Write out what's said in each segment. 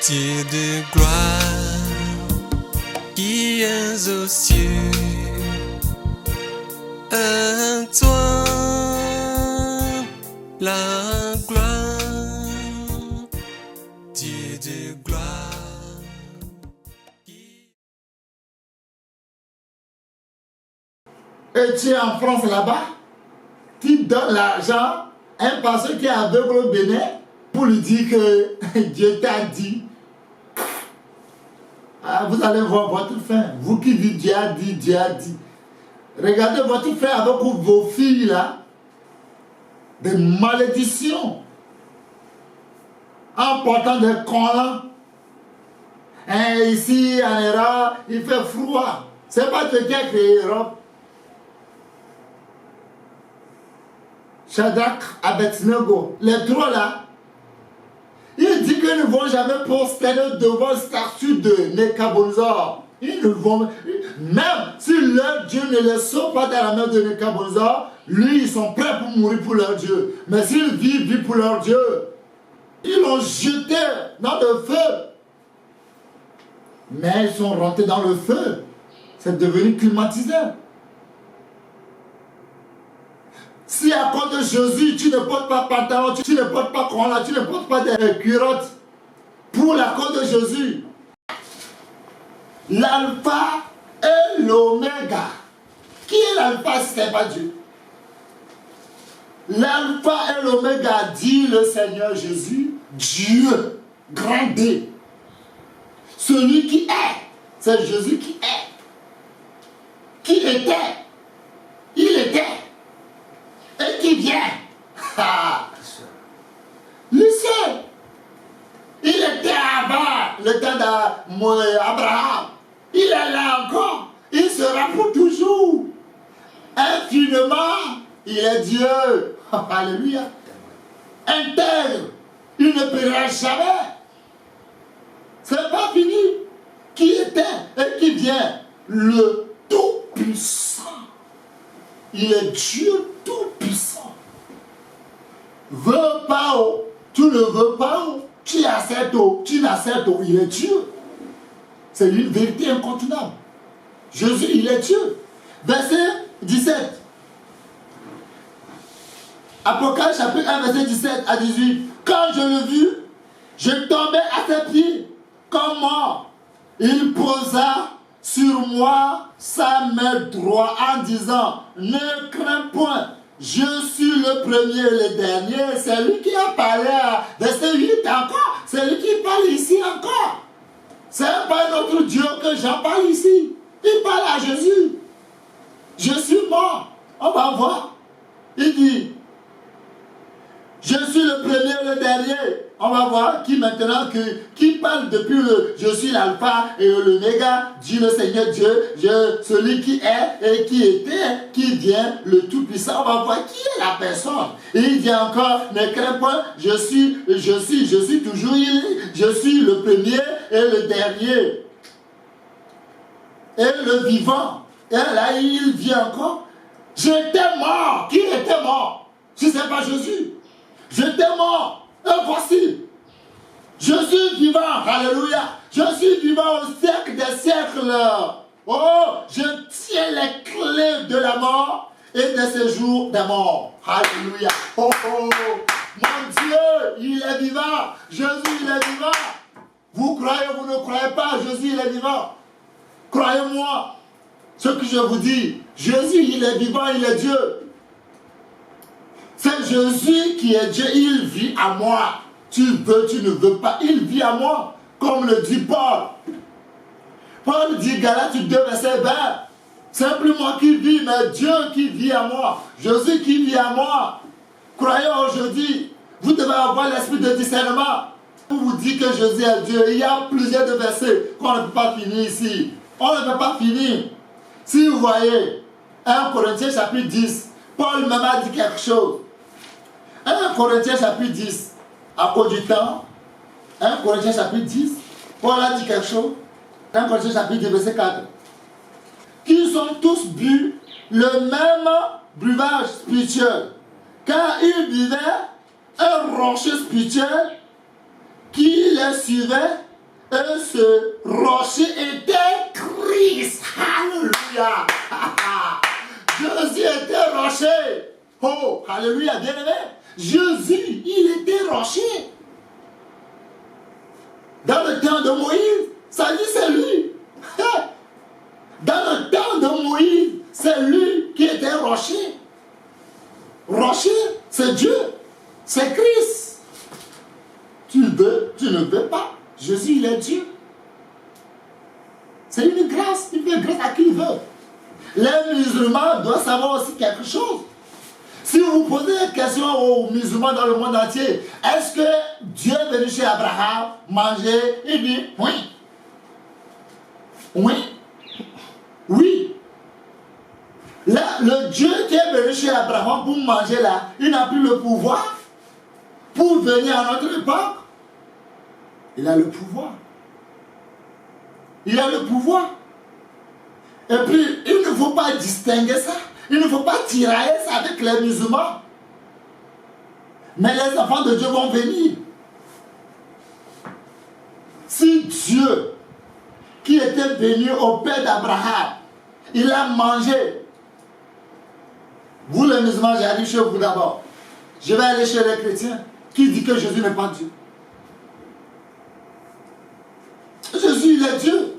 Dieu de gloire, qui es aux cieux, à toi la gloire, Dieu de gloire. Et tu es en France là-bas, tu donnes l'argent à un pasteur qui est aveugle au Bénin pour lui dire que Dieu t'a dit. Ah, vous allez voir votre fin. Vous qui dites Dieu a dit, Dieu a dit. Regardez votre frère avec vos filles là. Des malédictions. En portant des collants. Et ici, en Europe, il fait froid. C'est pas Dieu qui a créé l'Europe. Shadrach, Abednego, les trois là, il dit qu'ils ne vont jamais prosterner devant la statue de Nebuchadnezzar. Ils ne vont, même si leur Dieu ne les sauve pas dans la main de Nebuchadnezzar, lui, ils sont prêts pour mourir pour leur Dieu. Mais s'ils vivent pour leur Dieu. Ils l'ont jeté dans le feu. Mais ils sont rentrés dans le feu. C'est devenu climatisé. Si à cause de Jésus, tu ne portes pas pantalon, tu ne portes pas collant, tu ne portes pas des culottes, pour la cause de Jésus, l'alpha et l'oméga. Qui est l'alpha si ce n'est pas Dieu? L'alpha et l'oméga, dit le Seigneur Jésus, Dieu, grand D. Celui qui est, c'est Jésus qui est. Qui était, il était. Et qui vient. Le seul. Il était avant le temps d'Abraham. Il est là encore. Il sera pour toujours. Infiniment. Il est Dieu. Alléluia. Intègre. Il ne paiera jamais. C'est pas fini. Qui était et qui vient. Le Tout-Puissant. Il est Dieu tout-puissant. Veux pas, oh. Tu ne veux pas, oh. Tu acceptes, oh. Tu n'acceptes, oh. Il est Dieu. C'est une vérité incontournable. Jésus, il est Dieu. Verset 17. Apocalypse chapitre 1, verset 17 à 18. Quand je le vis, je tombais à ses pieds comme mort. Il posa sur moi sa main droite en disant, ne crains point, je suis le premier et le dernier. C'est lui qui a parlé à verset 8 encore. C'est lui qui parle ici encore. C'est pas notre Dieu que j'en parle ici. Il parle à Jésus. Je suis mort. On va voir. Il dit, je suis le premier et le dernier. On va voir qui maintenant, qui parle depuis le je suis l'alpha et l'oméga, dit le Seigneur Dieu, celui qui est et qui était, qui vient, le Tout-Puissant. On va voir qui est la personne. Et il dit encore, ne crains pas, je suis toujours, je suis le premier et le dernier. Et le vivant. Et là, il vient encore. J'étais mort. Qui était mort? Si ce n'est pas Jésus. J'étais mort. Et voici. Je suis vivant. Alléluia. Je suis vivant au siècle des siècles. Oh, je tiens les clés de la mort et des séjours des morts. Alléluia. Oh, oh. Mon Dieu, il est vivant. Jésus, il est vivant. Vous croyez, vous ne croyez pas, Jésus, il est vivant. Croyez-moi. Ce que je vous dis, Jésus, il est vivant, il est Dieu. C'est Jésus qui est Dieu, il vit à moi. Tu veux, tu ne veux pas, il vit à moi. Comme le dit Paul. Paul dit, Galates 2, verset 20. C'est plus moi qui vis, mais Dieu qui vit à moi. Jésus qui vit à moi. Croyez aujourd'hui, vous devez avoir l'esprit de discernement. Pour vous dire que Jésus est Dieu, il y a plusieurs de versets qu'on ne peut pas finir ici. On ne peut pas finir. Si vous voyez, 1 Corinthiens chapitre 10, Paul même a dit quelque chose. 1 Corinthiens chapitre 10, à cause du temps, 1 Corinthiens chapitre 10, Paul a dit quelque chose. 1 Corinthiens chapitre 10, verset 4. Qu'ils ont tous bu le même breuvage spirituel, car ils buvaient un rocher spirituel qui les suivait ce rocher était Christ. Alléluia. Jésus était rocher. Oh, alléluia, bien aimé. Jésus, il était rocher. Dans le temps de Moïse, ça dit c'est lui. Dans le temps de Moïse, c'est lui qui était rocher. Rocher, c'est Dieu. C'est Christ. Tu veux, tu ne veux pas. Jésus, il est Dieu. C'est une grâce. Il fait grâce à qui il veut. Les musulmans doivent savoir aussi quelque chose. Si vous posez la question aux musulmans dans le monde entier, est-ce que Dieu est venu chez Abraham manger? Il dit oui. Oui. Oui. Là, le Dieu qui est venu chez Abraham pour manger là, il n'a plus le pouvoir pour venir à notre époque. Il a le pouvoir. Il a le pouvoir. Et puis, il ne faut pas distinguer ça. Il ne faut pas tirailler ça avec les musulmans. Mais les enfants de Dieu vont venir. Si Dieu, qui était venu au père d'Abraham, il a mangé. Vous les musulmans, j'arrive chez vous d'abord. Je vais aller chez les chrétiens qui disent que Jésus n'est pas Dieu. Jésus, il est Dieu.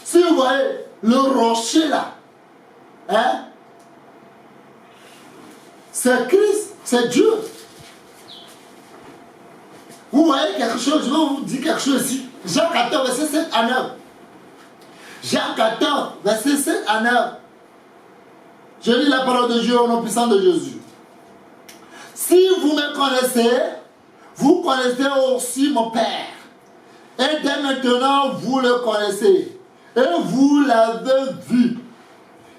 Si vous voyez le rocher là, hein, c'est Christ, c'est Dieu. Vous voyez quelque chose, je vais vous dire quelque chose ici. Jean 14, verset 7 à 9. Jean 14, verset 7 à 9. Je lis la parole de Dieu au nom puissant de Jésus. Si vous me connaissez, vous connaissez aussi mon Père. Et dès maintenant, vous le connaissez. Et vous l'avez vu.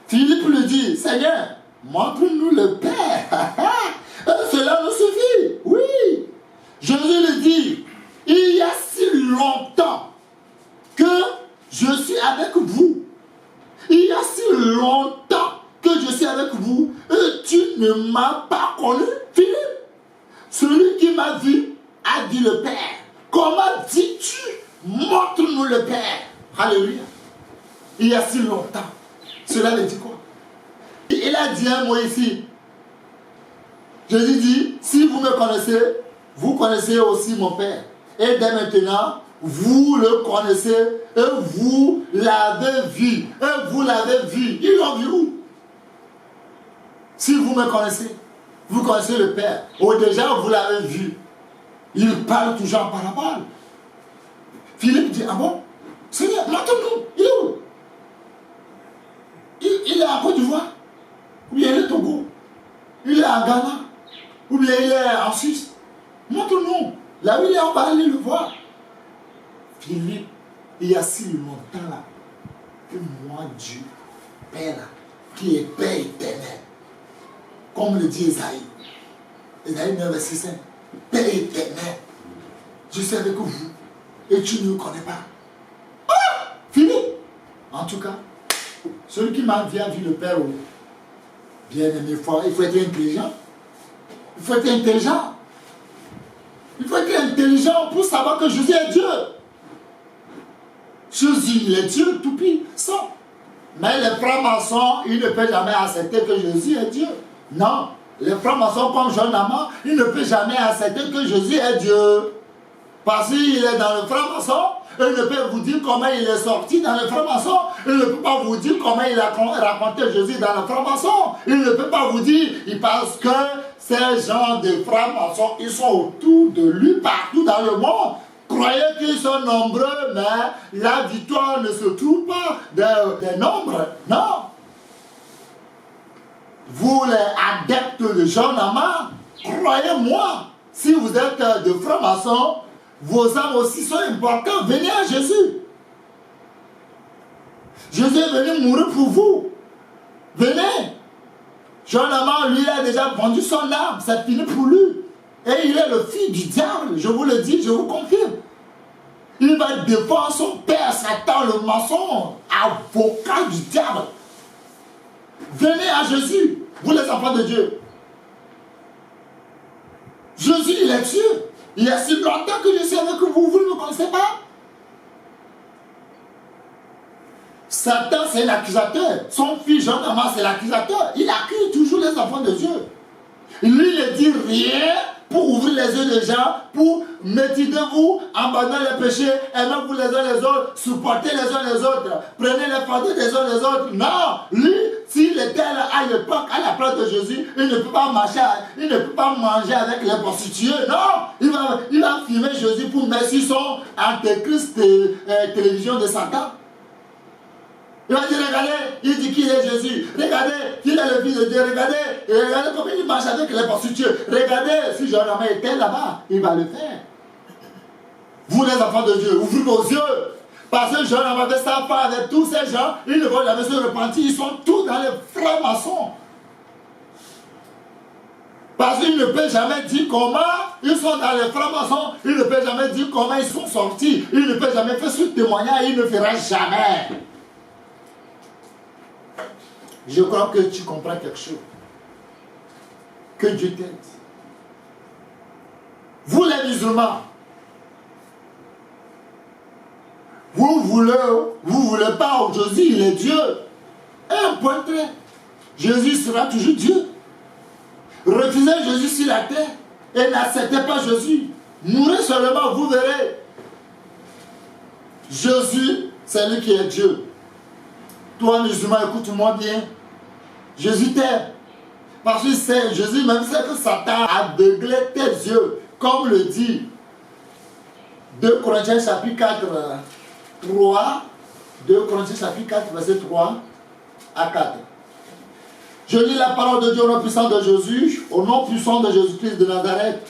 Philippe lui dit, Seigneur, montre-nous le Père. Cela nous suffit. Oui. Jésus lui dit, il y a si longtemps que je suis avec vous. Il y a si longtemps que je suis avec vous et tu ne m'as pas connu, Philippe. Celui qui m'a vu a dit le Père. Comment dis-tu, montre-nous le Père? Alléluia. Il y a si longtemps. Cela veut dire quoi? Il a dit un mot ici. Jésus dit, si vous me connaissez, vous connaissez aussi mon Père. Et dès maintenant, vous le connaissez et vous l'avez vu. Et vous l'avez vu. Ils l'ont vu où? Si vous me connaissez, vous connaissez le Père. Ou déjà, vous l'avez vu. Il parle toujours en parabole. Philippe dit, ah bon? Seigneur, montre-nous. Il est où? Il est en Côte d'Ivoire. Ou bien il est au Togo. Il est en Ghana. Ou bien il est en Suisse. Montre-nous. Là où il est, on va aller le voir. Philippe, il y a si longtemps là, que moi, Dieu, Père là, qui est Père éternel, comme le dit Esaïe. Esaïe 9, verset 5. Père éternel, je suis avec vous et tu ne me connais pas. Ah, Philippe. En tout cas, celui qui m'a vu a vu le Père. Bien aimé, il faut être intelligent. Il faut être intelligent. Il faut être intelligent pour savoir que Jésus est Dieu. Jésus, il est Dieu tout puissant. Mais les francs-maçons, ils ne peuvent jamais accepter que Jésus est Dieu. Non. Les francs-maçons, comme John Amand, ils ne peuvent jamais accepter que Jésus est Dieu. Parce qu'il est dans le franc-maçon, il ne peut vous dire comment il est sorti dans le franc-maçon. Il ne peut pas vous dire comment il a raconté Jésus dans le franc-maçon. Il ne peut pas vous dire, parce que ces gens de francs-maçons, ils sont autour de lui partout dans le monde. Croyez qu'ils sont nombreux, mais la victoire ne se trouve pas des nombres. Non. Vous les adeptes de John Amand, croyez-moi, si vous êtes de francs-maçons, vos âmes aussi sont importantes. Venez à Jésus. Jésus est venu mourir pour vous. Venez. John Amand, lui, a déjà vendu son âme. C'est fini pour lui. Et il est le fils du diable. Je vous le dis, je vous confirme. Il va défendre son père, Satan, le maçon, avocat du diable. Venez à Jésus, vous les enfants de Dieu. Jésus, il est Dieu. Il y a si longtemps que je suis avec vous, vous ne me connaissez pas. Satan, c'est l'accusateur. Son fils Jean-Damas, c'est l'accusateur. Il accuse toujours les enfants de Dieu. Lui ne dit rien pour ouvrir les yeux des gens, pour méditez-vous, abandonnez les péchés, aimez-vous les uns les autres, supportez les uns les autres, prenez les fardeaux des uns les autres. Non, lui, s'il était là à l'époque, à la place de Jésus, il ne peut pas marcher, il ne peut pas manger avec les prostituées. Non, il va filmer Jésus pour mettre sur son antéchrist télévision de Satan. Il va dire, regardez, il dit qu'il est Jésus. Regardez, qu'il est le Fils de Dieu. Regardez, regardez comment il marche avec les prostituées. Regardez, si Jean-Damas était là-bas, il va le faire. Vous les enfants de Dieu, ouvrez vos yeux. Parce que Jean-Damas avait sa part avec tous ces gens, ils ne vont jamais se repentir. Ils sont tous dans les francs-maçons. Parce qu'il ne peut jamais dire comment ils sont dans les francs-maçons. Il ne peut jamais dire comment ils sont sortis. Il ne peut jamais faire ce témoignage. Il ne fera jamais. Je crois que tu comprends quelque chose. Que Dieu t'aide. Vous les musulmans, vous voulez pas, Jésus, il est Dieu. Un point trait. Jésus sera toujours Dieu. Refusez Jésus sur la terre et n'acceptez pas Jésus. Mourrez seulement, vous verrez. Jésus, c'est lui qui est Dieu. Toi, musulman, écoute-moi bien. Jésus t'aime. Parce que Jésus même sait que Satan a aveuglé tes yeux. Comme le dit 2 Corinthiens chapitre 4, 3. 2 Corinthiens chapitre 4, verset 3 à 4. Je lis la parole de Dieu au nom puissant de Jésus, au nom puissant de Jésus-Christ de Nazareth.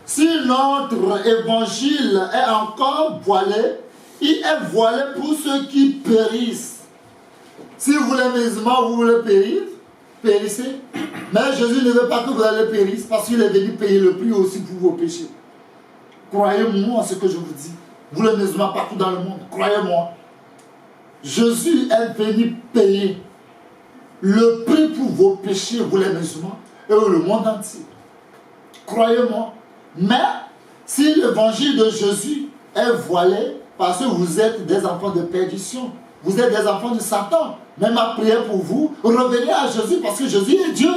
Si notre évangile est encore voilé, il est voilé pour ceux qui périssent. Si vous les musulmans, vous voulez périr, périssez. Mais Jésus ne veut pas que vous allez périr parce qu'il est venu payer le prix aussi pour vos péchés. Croyez-moi ce que je vous dis. Vous les musulmans partout dans le monde, croyez-moi. Jésus est venu payer le prix pour vos péchés, vous les musulmans, et le monde entier. Croyez-moi. Mais si l'évangile de Jésus est voilé, parce que vous êtes des enfants de perdition, vous êtes des enfants de Satan. Même ma prière pour vous, revenez à Jésus parce que Jésus est Dieu.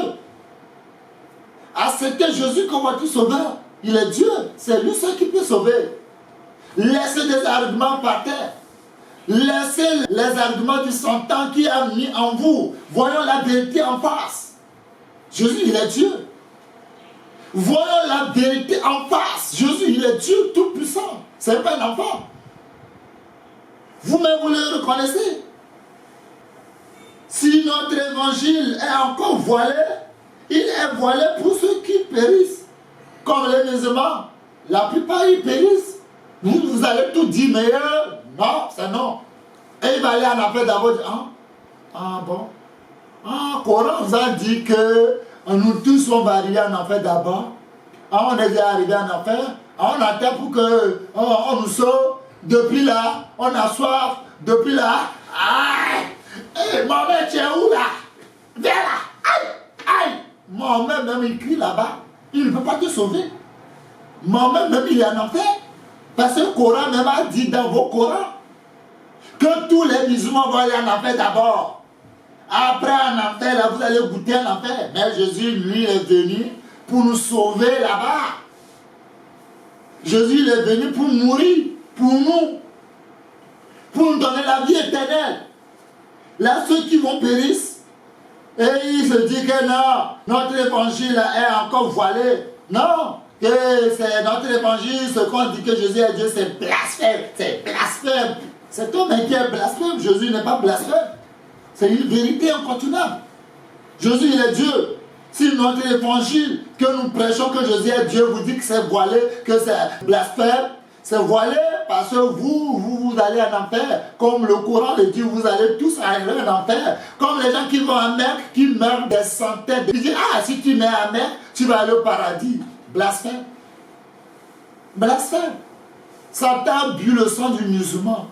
Acceptez Jésus comme votre sauveur. Il est Dieu. C'est lui seul qui peut sauver. Laissez des arguments par terre. Laissez les arguments du Satan qui a mis en vous. Voyons la vérité en face. Jésus, il est Dieu. Voyons la vérité en face. Jésus, il est Dieu tout puissant. Ce n'est pas un enfant. Vous-même, vous le reconnaissez. Si notre évangile est encore voilé, il est voilé pour ceux qui périssent. Comme les musulmans, la plupart ils périssent. Vous allez tout dire, mais non, c'est non. Et il va aller en enfer d'abord. Bon. Coran nous a dit que nous tous on va arriver en enfer d'abord. On est déjà arrivé en enfer. On attend pour que on nous sauve. Depuis là, on a soif. Depuis là, Mohamed, tu es où là? Viens là. Aïe. Mohamed même il crie là-bas. Il ne peut pas te sauver. Mohamed même il est en enfer. Parce que le Coran même a dit dans vos Corans que tous les musulmans vont aller en enfer d'abord. Après en enfer, là, vous allez goûter en enfer. Mais Jésus, lui, est venu pour nous sauver là-bas. Jésus il est venu pour mourir pour nous donner la vie éternelle. Là, ceux qui vont périr, et ils se disent que non, notre évangile est encore voilé. Non, que c'est notre évangile, ce qu'on dit que Jésus est Dieu, c'est blasphème. C'est blasphème. Cet homme qui est blasphème, Jésus n'est pas blasphème. C'est une vérité incontournable. Jésus, il est Dieu. Si notre évangile que nous prêchons que Jésus est Dieu vous dit que c'est voilé, que c'est blasphème, c'est voilé parce que vous allez en enfer. Comme le Coran le dit, vous allez tous aller en enfer. Comme les gens qui vont en mer, qui meurent des centaines. Ils disent, si tu meurs en mer, tu vas aller au paradis. Blasphème. Blasphème. Satan a bu le sang du musulman.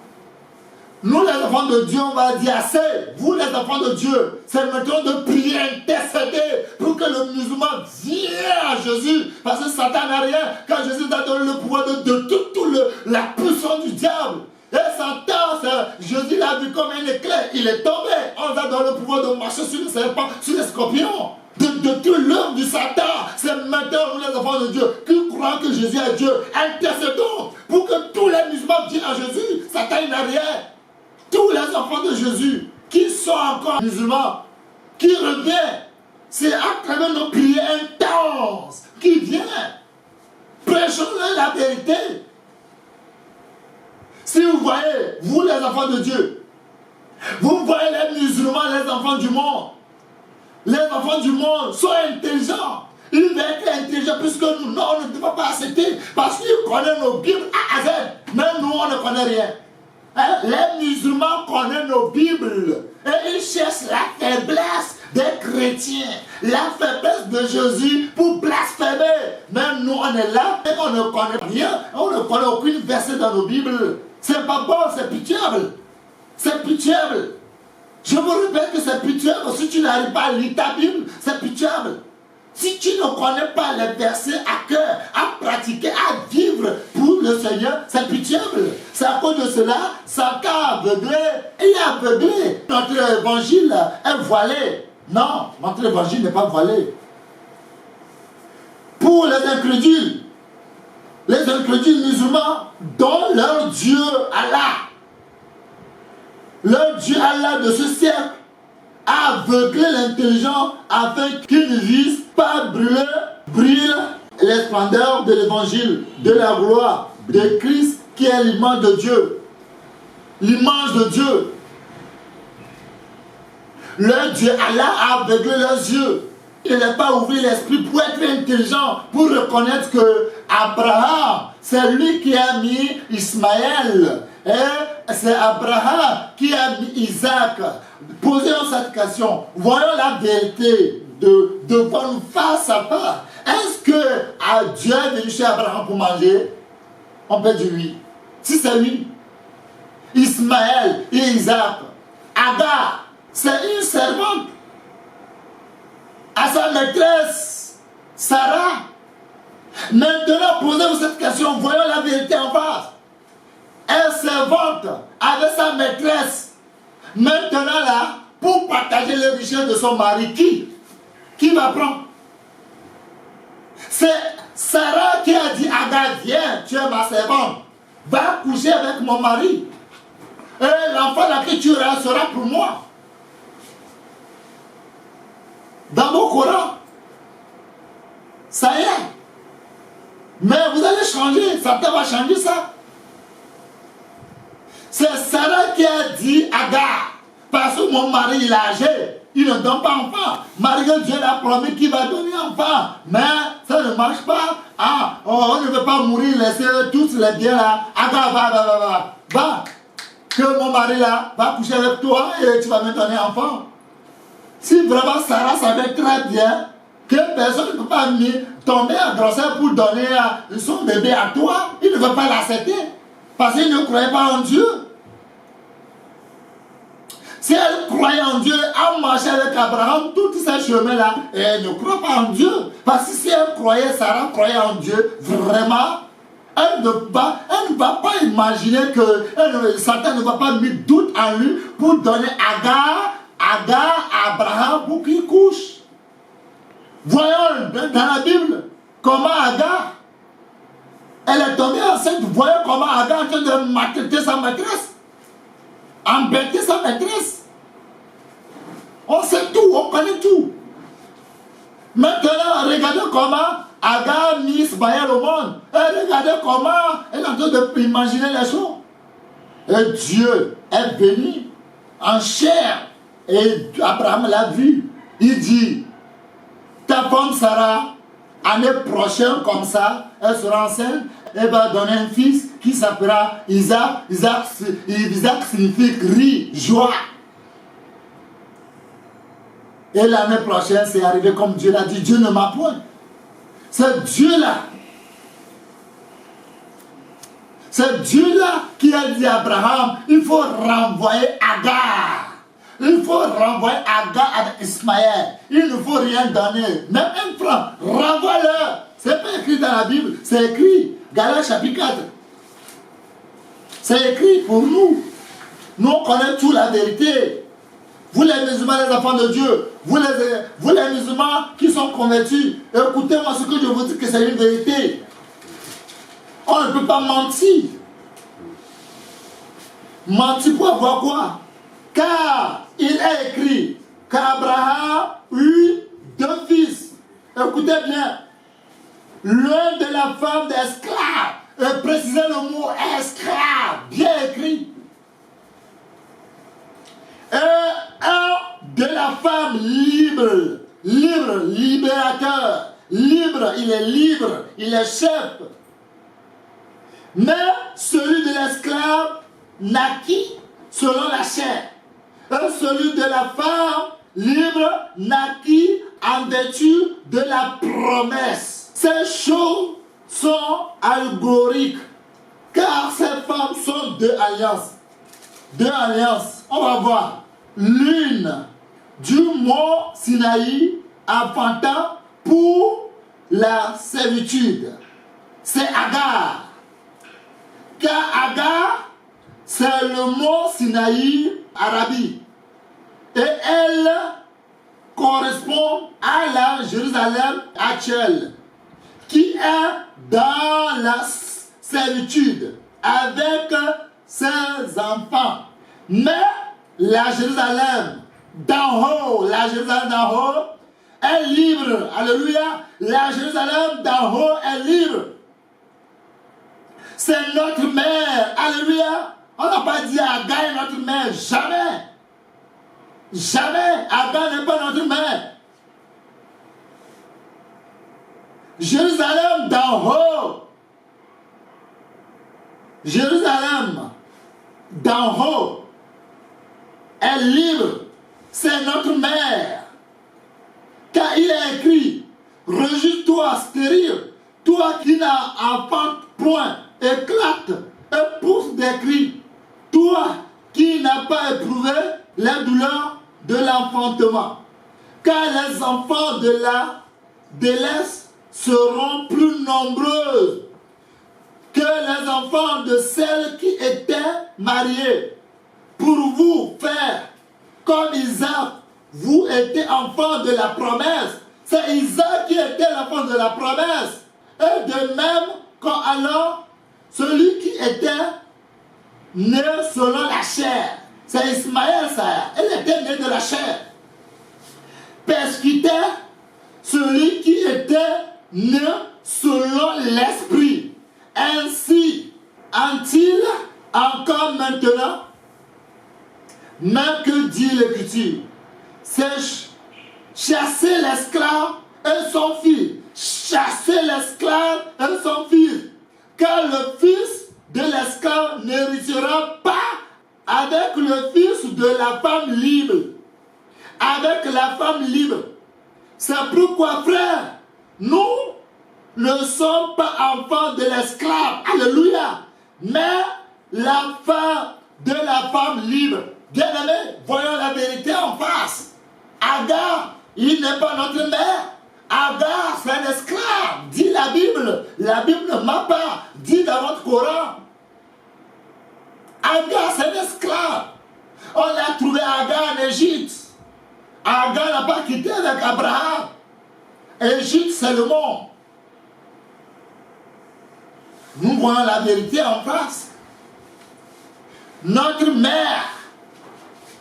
Nous les enfants de Dieu, on va dire assez. Vous les enfants de Dieu, c'est maintenant de prier, intercéder pour que le musulman vienne à Jésus. Parce que Satan n'a rien. Quand Jésus a donné le pouvoir de toute la puissance du diable. Et Satan, Jésus l'a vu comme un éclair. Il est tombé. On a donné le pouvoir de marcher sur les serpents, sur les scorpions. De toute l'œuvre du Satan. C'est maintenant, nous les enfants de Dieu, qui croient que Jésus est Dieu, intercédons pour que tous les musulmans viennent à Jésus. Satan, il n'a rien. Tous les enfants de Jésus qui sont encore musulmans, qui reviennent, c'est à travers nos prières intenses qui viennent. Prêchons-leur la vérité. Si vous voyez, vous les enfants de Dieu, vous voyez les musulmans, les enfants du monde, les enfants du monde sont intelligents. Ils veulent être intelligents plus que nous. Non, on ne doit pas accepter parce qu'ils connaissent nos Bibles A à Z. Même nous, on ne connaît rien. Les musulmans connaissent nos Bibles et ils cherchent la faiblesse des chrétiens, la faiblesse de Jésus pour blasphémer. Même nous, on est là et on ne connaît rien, on ne connaît aucune verset dans nos Bibles. C'est pas bon, c'est pitiable. C'est pitiable. Je vous répète que c'est pitiable. Si tu n'arrives pas à lire ta Bible, c'est pitiable. Si tu ne connais pas les versets à cœur, à pratiquer, à vivre pour le Seigneur, c'est pitiable. C'est à cause de cela, Satan a aveuglé. Il est aveuglé. Notre évangile est voilé. Non, notre évangile n'est pas voilé. Pour les incrédules musulmans dont leur Dieu Allah, leur Dieu Allah de ce siècle, a aveuglé l'intelligent afin qu'il ne vise pas brûler les splendeurs de l'évangile, de la gloire de Christ qui est l'image de Dieu. L'image de Dieu. Leur Dieu Allah a aveuglé leurs yeux. Il n'a pas ouvert l'esprit pour être intelligent, pour reconnaître que Abraham, c'est lui qui a mis Ismaël. Et c'est Abraham qui a mis Isaac. Posons cette question. Voyons la vérité devant nous face à face. Est-ce que Dieu est venu chez Abraham pour manger? On peut dire oui. Si c'est oui. Ismaël et Isaac. Agar, c'est une servante à sa maîtresse, Sarah. Maintenant, posez-vous cette question. Voyons la vérité en face. Elle servante avec sa maîtresse. Maintenant là, pour partager les richesses de son mari, qui va prendre? C'est Sarah qui a dit à Agar, viens, tu es ma servante, va coucher avec mon mari. Et l'enfant là que tu auras sera pour moi. Dans mon Coran, ça y est. Mais vous allez changer, Satan va changer ça. C'est Sarah qui a dit à Agar, parce que mon mari il est âgé, il ne donne pas enfant. Malgré Dieu l'a promis qu'il va donner enfant. Mais ça ne marche pas. Ah, on ne veut pas mourir, laisser tous les biens là. Agar, va. Que mon mari là va coucher avec toi et tu vas me donner enfant. Si vraiment Sarah savait très bien que personne ne peut pas tomber en grossesse pour donner son bébé à toi, il ne veut pas l'accepter. Parce qu'il ne croyait pas en Dieu. Si elle croyait en Dieu, elle marchait avec Abraham, tous ces chemins-là, et elle ne croit pas en Dieu. Parce que si elle croyait, Sarah croyait en Dieu, vraiment, elle ne va pas imaginer que Satan ne va pas mettre doute en lui pour donner Agar à Abraham pour qu'il couche. Voyons dans la Bible comment Agar, elle est tombée enceinte. Voyons comment Agar est en train de maltraiter sa maîtresse. Embêter sa maîtresse. On sait tout, on connaît tout. Maintenant, regardez comment Agar a mis Ismaël au monde. Et regardez comment elle est en train d'imaginer les choses. Et Dieu est venu en chair. Et Abraham l'a vu. Il dit, ta femme Sarah, année prochaine comme ça, elle sera enceinte. Elle va donner un fils qui s'appellera Isaac. Isaac signifie cri, joie. Et l'année prochaine, c'est arrivé comme Dieu l'a dit. Dieu ne m'a point. C'est Dieu-là. C'est Dieu-là qui a dit à Abraham, il faut renvoyer Agar. Il faut renvoyer Agar avec Ismaël. Il ne faut rien donner. Même un franc. Renvoie-le. Ce n'est pas écrit dans la Bible. C'est écrit. Galates chapitre 4. C'est écrit pour nous. Nous, on connaît toute la vérité. Vous les musulmans, les enfants de Dieu, vous les musulmans qui sont convertis, écoutez-moi ce que je vous dis que c'est une vérité. On ne peut pas mentir. Mentir pour avoir quoi? Car il est écrit qu'Abraham eut 2 fils. Écoutez bien. L'un de la femme d'esclave. Et précisez le mot esclave. Bien écrit. Et un de la femme libre. Libre, libérateur. Libre, il est libre. Il est chef. Mais celui de l'esclave naquit selon la chair. Et celui de la femme libre naquit en vertu de la promesse. Ces choses sont allégoriques, car ces femmes sont 2 alliances. 2 alliances, on va voir. L'une du mont Sinaï enfantant pour la servitude. C'est Agar. Car Agar, c'est le mont Sinaï arabique. Et elle correspond à la Jérusalem actuelle, qui est dans la servitude avec ses enfants. Mais la Jérusalem d'en haut, est libre. Alléluia. La Jérusalem d'en haut est libre. C'est notre mère. Alléluia. On n'a pas dit Agar est notre mère. Jamais. Jamais. Agar n'est pas notre mère. Jérusalem d'en haut. Jérusalem d'en haut est libre. C'est notre mère. Car il est écrit, rejette-toi stérile, toi qui n'as enfant point, éclate et pousse des cris, toi qui n'as pas éprouvé les douleurs de l'enfantement. Car les enfants de la délaisse seront plus nombreuses que les enfants de celles qui étaient mariées. Pour vous faire comme Isaac, vous étiez enfants de la promesse. C'est Isaac qui était l'enfant de la promesse. Et de même, quand alors, celui qui était né selon la chair, c'est Ismaël, ça. Il était né de la chair. Persécutait celui qui était né selon l'esprit. Ainsi, en-t-il encore maintenant, même que dit l'Écriture, c'est chasser l'esclave et son fils. Chasser l'esclave et son fils. Car le fils de l'esclave n'héritera pas avec le fils de la femme libre. Avec la femme libre. C'est pourquoi, frère, nous ne sommes pas enfants de l'esclave. Alléluia. Mais la femme de la femme libre. Bien-aimés, voyons la vérité en face. Agar, il n'est pas notre mère. Agar, c'est un esclave. Dit la Bible. La Bible ne ment pas. Dit dans votre Coran. Agar, c'est un esclave. On a trouvé Agar en Égypte. Agar n'a pas quitté avec Abraham. Égypte, c'est le monde. Nous voyons la vérité en face. Notre mère,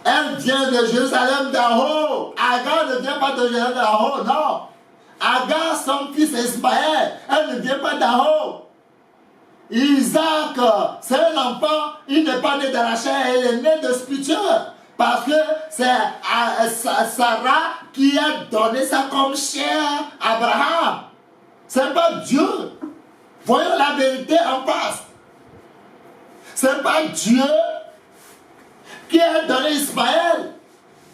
elle vient de Jérusalem d'en haut. Agar ne vient pas de Jérusalem d'en haut, non. Agar, son fils Ismaël, elle ne vient pas d'en haut. Isaac, c'est un enfant, il n'est pas né dans la chair, il est né de spirituel. Parce que c'est Sarah qui a donné ça comme chair à Abraham. C'est pas Dieu. Voyons la vérité en face. C'est pas Dieu qui a donné Ismaël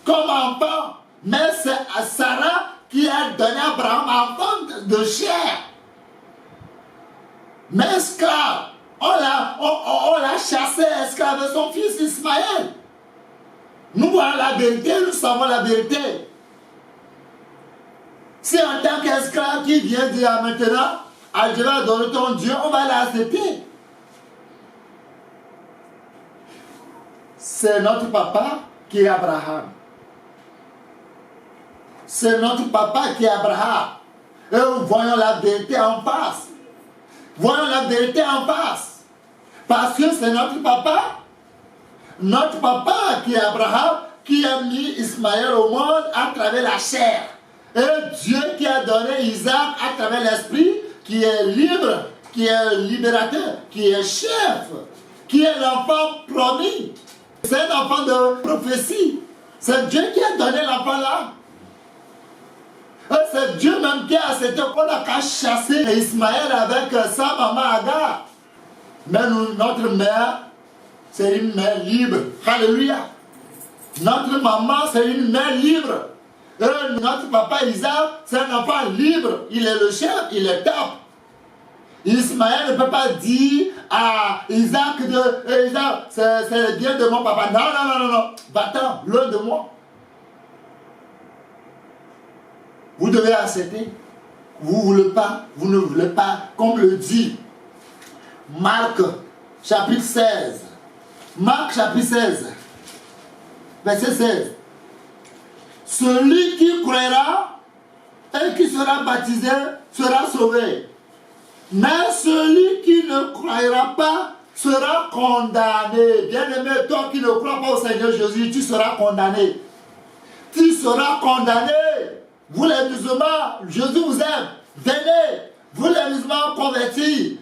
comme enfant, mais c'est Sarah qui a donné Abraham enfant de chair. Mais esclave, on l'a chassé esclave de son fils Ismaël. Nous voyons la vérité, nous savons la vérité. Si en tant qu'esclave qui vient dire maintenant, je vais donner ton Dieu, on va l'accepter. c'est notre papa qui est Abraham. C'est notre papa qui est Abraham. Et voyons la vérité en face. Voyons la vérité en face. Parce que c'est notre papa qui est Abraham, qui a mis Ismaël au monde à travers la chair. Et Dieu qui a donné Isaac à travers l'esprit, qui est libre, qui est libérateur, qui est chef, qui est l'enfant promis. C'est un enfant de prophétie. C'est Dieu qui a donné l'enfant là. Et c'est Dieu même qui a accepté qu'on a qu'à chasser Ismaël avec sa maman Agar. Mais notre mère, c'est une mère libre. Alléluia. Notre maman, c'est une mère libre. Et notre papa Isaac, c'est un enfant libre. Il est le chef, il est top. Ismaël ne peut pas dire à Isaac Isaac, c'est le bien de mon papa. Non. Va-t'en, loin de moi. Vous devez accepter. Vous ne voulez pas, comme le dit Marc chapitre 16. Marc chapitre 16, verset 16. Celui qui croira et qui sera baptisé sera sauvé. Mais celui qui ne croira pas sera condamné. Bien-aimé, toi qui ne crois pas au Seigneur Jésus, tu seras condamné. Tu seras condamné. Vous les musulmans, Jésus vous aime. Venez, vous les musulmans convertis.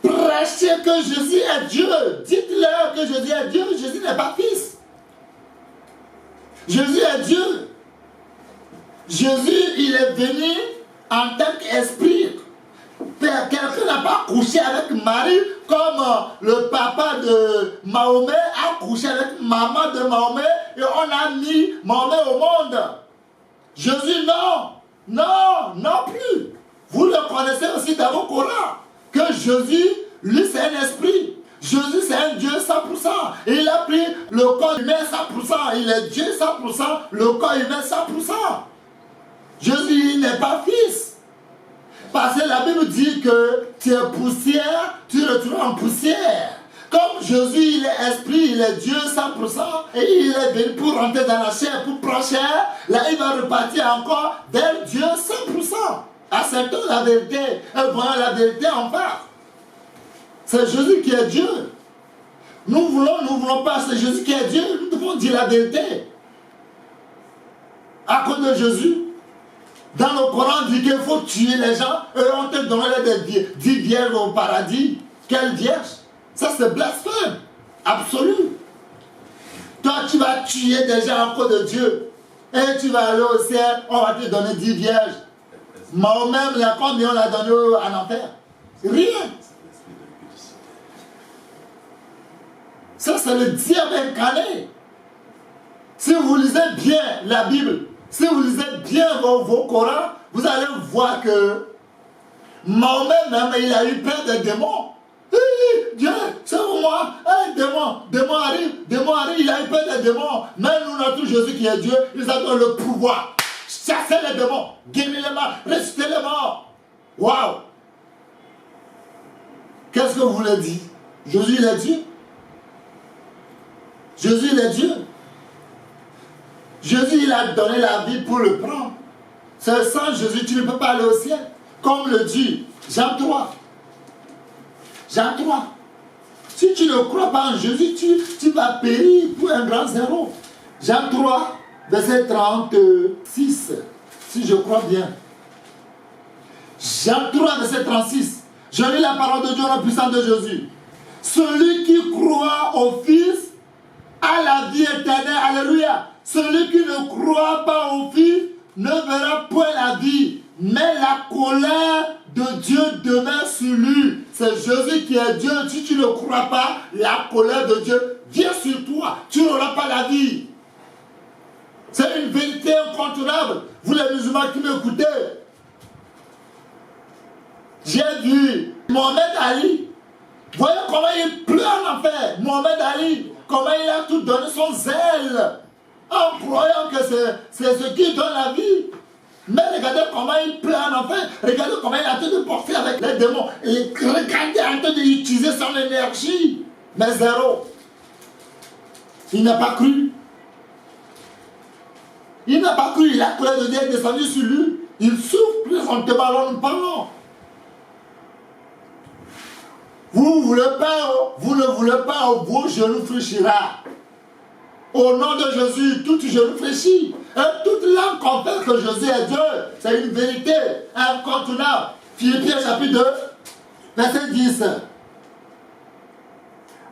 Prêchez que Jésus est Dieu. Dites-leur que Jésus est Dieu. Jésus n'est pas fils. Jésus est Dieu. Jésus, il est venu en tant qu'esprit. Quelqu'un n'a pas couché avec Marie comme le papa de Mahomet a couché avec maman de Mahomet et on a mis Mahomet au monde. Jésus, non plus. Vous le connaissez aussi dans vos Corans, que Jésus, lui, c'est un esprit. Jésus, c'est un Dieu 100%. Il a pris le corps humain 100%. Il est Dieu 100%, le corps humain 100%. Jésus, il n'est pas fils. Parce que la Bible dit que tu es poussière, tu retournes en poussière. Comme Jésus, il est esprit, il est Dieu 100%, et il est venu pour rentrer dans la chair, pour prendre chair, là il va repartir encore vers Dieu 100%. Acceptons la vérité et voyons la vérité en face. C'est Jésus qui est Dieu. Nous voulons pas, c'est Jésus qui est Dieu, nous devons dire la vérité. À cause de Jésus, dans le Coran, on dit qu'il faut tuer les gens et on te donnerait des 10 vierges au paradis. Quelle vierge? Ça c'est blasphème. Absolu. Toi tu vas tuer des gens à cause de Dieu. Et tu vas aller au ciel, on va te donner 10 vierges. Mahomet, combien on l'a donné en enfer? Rien. Ça c'est le diable incarné. Si vous lisez bien la Bible, si vous lisez bien vos Corans, vous allez voir que Mahomet même, il a eu peur des démons. Dieu, c'est moi, démon arrive, il a eu peur des démons. Mais nous, notre Jésus qui est Dieu, il nous a donné le pouvoir. Chasser les démons, guérir les morts, ressusciter les morts. Waouh! Qu'est-ce que vous voulez dire? Jésus, il est Dieu. Jésus, il est Dieu. Jésus, il a donné la vie pour le prendre. Sans Jésus, tu ne peux pas aller au ciel. Comme le dit Jean 3. Jean 3. Si tu ne crois pas en Jésus, tu vas périr pour un grand zéro. Jean 3, verset 36. Si je crois bien. Jean 3, verset 36. Je lis la parole de Dieu en puissance de Jésus. Celui qui croit au Fils a la vie éternelle. Alléluia. Celui qui ne croit pas au Fils ne verra point la vie, mais la colère de Dieu demeure sur lui. C'est Jésus qui est Dieu. Si tu ne crois pas, la colère de Dieu vient sur toi. Tu n'auras pas la vie. C'est une vérité incontournable. Vous les musulmans qui m'écoutez, j'ai vu Mohamed Ali. Voyez comment il pleure en enfer. Mohamed Ali, comment il a tout donné son zèle en croyant que c'est ce qui donne la vie. Mais regardez comment il pleure en enfer. Regardez comment il a tout de porter avec les démons. Et regardez en train d'utiliser son énergie. Mais zéro. Il n'a pas cru. Il n'a pas cru. La colère de Dieu est descendue sur lui. Il souffre présentement alors nous parlons. Vous ne voulez pas, vos genoux fléchira. Au nom de Jésus, tout genou fléchit. Et toute langue confesse que Jésus est Dieu. C'est une vérité incontournable. Philippiens chapitre 2, verset 10.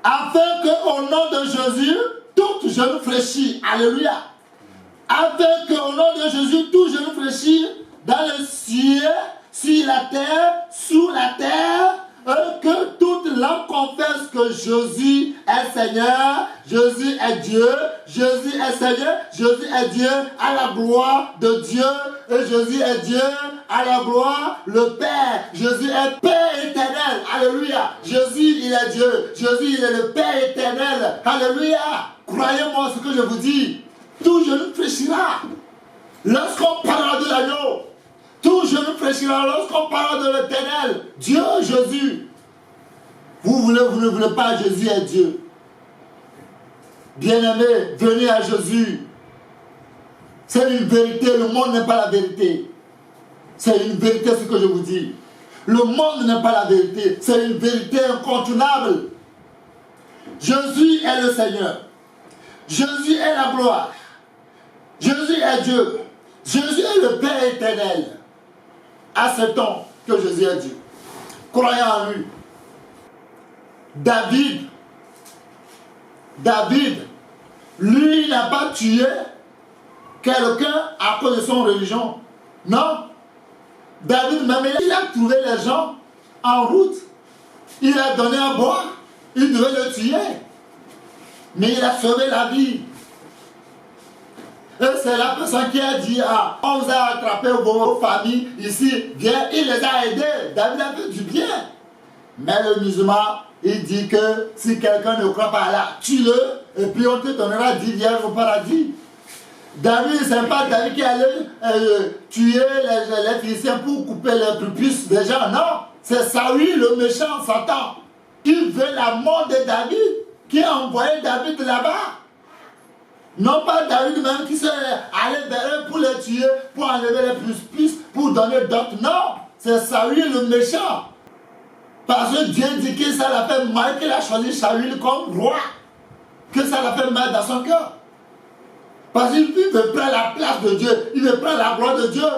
Afin qu'au nom de Jésus, tout genou fléchit. Alléluia. Afin qu'au nom de Jésus, tout genou fléchit dans le ciel, sur la terre, sous la terre, que toute langue confesse que Jésus est Seigneur, Jésus est Dieu, Jésus est Seigneur, Jésus est Dieu, à la gloire de Dieu, et Jésus est Dieu, à la gloire, le Père, Jésus est Père éternel, alléluia, Jésus il est Dieu, Jésus il est le Père éternel, alléluia, croyez-moi ce que je vous dis, tout genou fléchira, lorsqu'on parlera de l'agneau, tout genou fléchira lorsqu'on parle de l'Éternel, Dieu, Jésus. Vous ne voulez pas, Jésus est Dieu. Bien-aimés, venez à Jésus. C'est une vérité, le monde n'est pas la vérité. C'est une vérité ce que je vous dis. Le monde n'est pas la vérité, c'est une vérité incontournable. Jésus est le Seigneur. Jésus est la gloire. Jésus est Dieu. Jésus est le Père éternel. Acceptons que Jésus est Dieu. Croyons en lui. David, lui n'a pas tué quelqu'un à cause de son religion. Non. David, même il a trouvé les gens en route. Il a donné à boire. Il devait le tuer. Mais il a sauvé la vie. Et c'est la personne qui a dit, on vous a attrapé vos familles ici, viens, il les a aidés. David a fait du bien. Mais le musulman, il dit que si quelqu'un ne croit pas à Allah, tue-le, et puis on te donnera 10 vierges au paradis. David, c'est pas David qui allait tuer les Philistins pour couper les prépuces des gens, non. C'est Saül, le méchant Satan, qui veut la mort de David, qui a envoyé David là-bas. Non pas David même qui s'est allé vers eux pour les tuer, pour enlever les prépuces, pour donner d'autres. Non, c'est Saül le méchant. Parce que Dieu dit que ça l'a fait mal, qu'il a choisi Saül comme roi. Que ça l'a fait mal dans son cœur. Parce qu'il veut prendre la place de Dieu, il veut prendre la gloire de Dieu.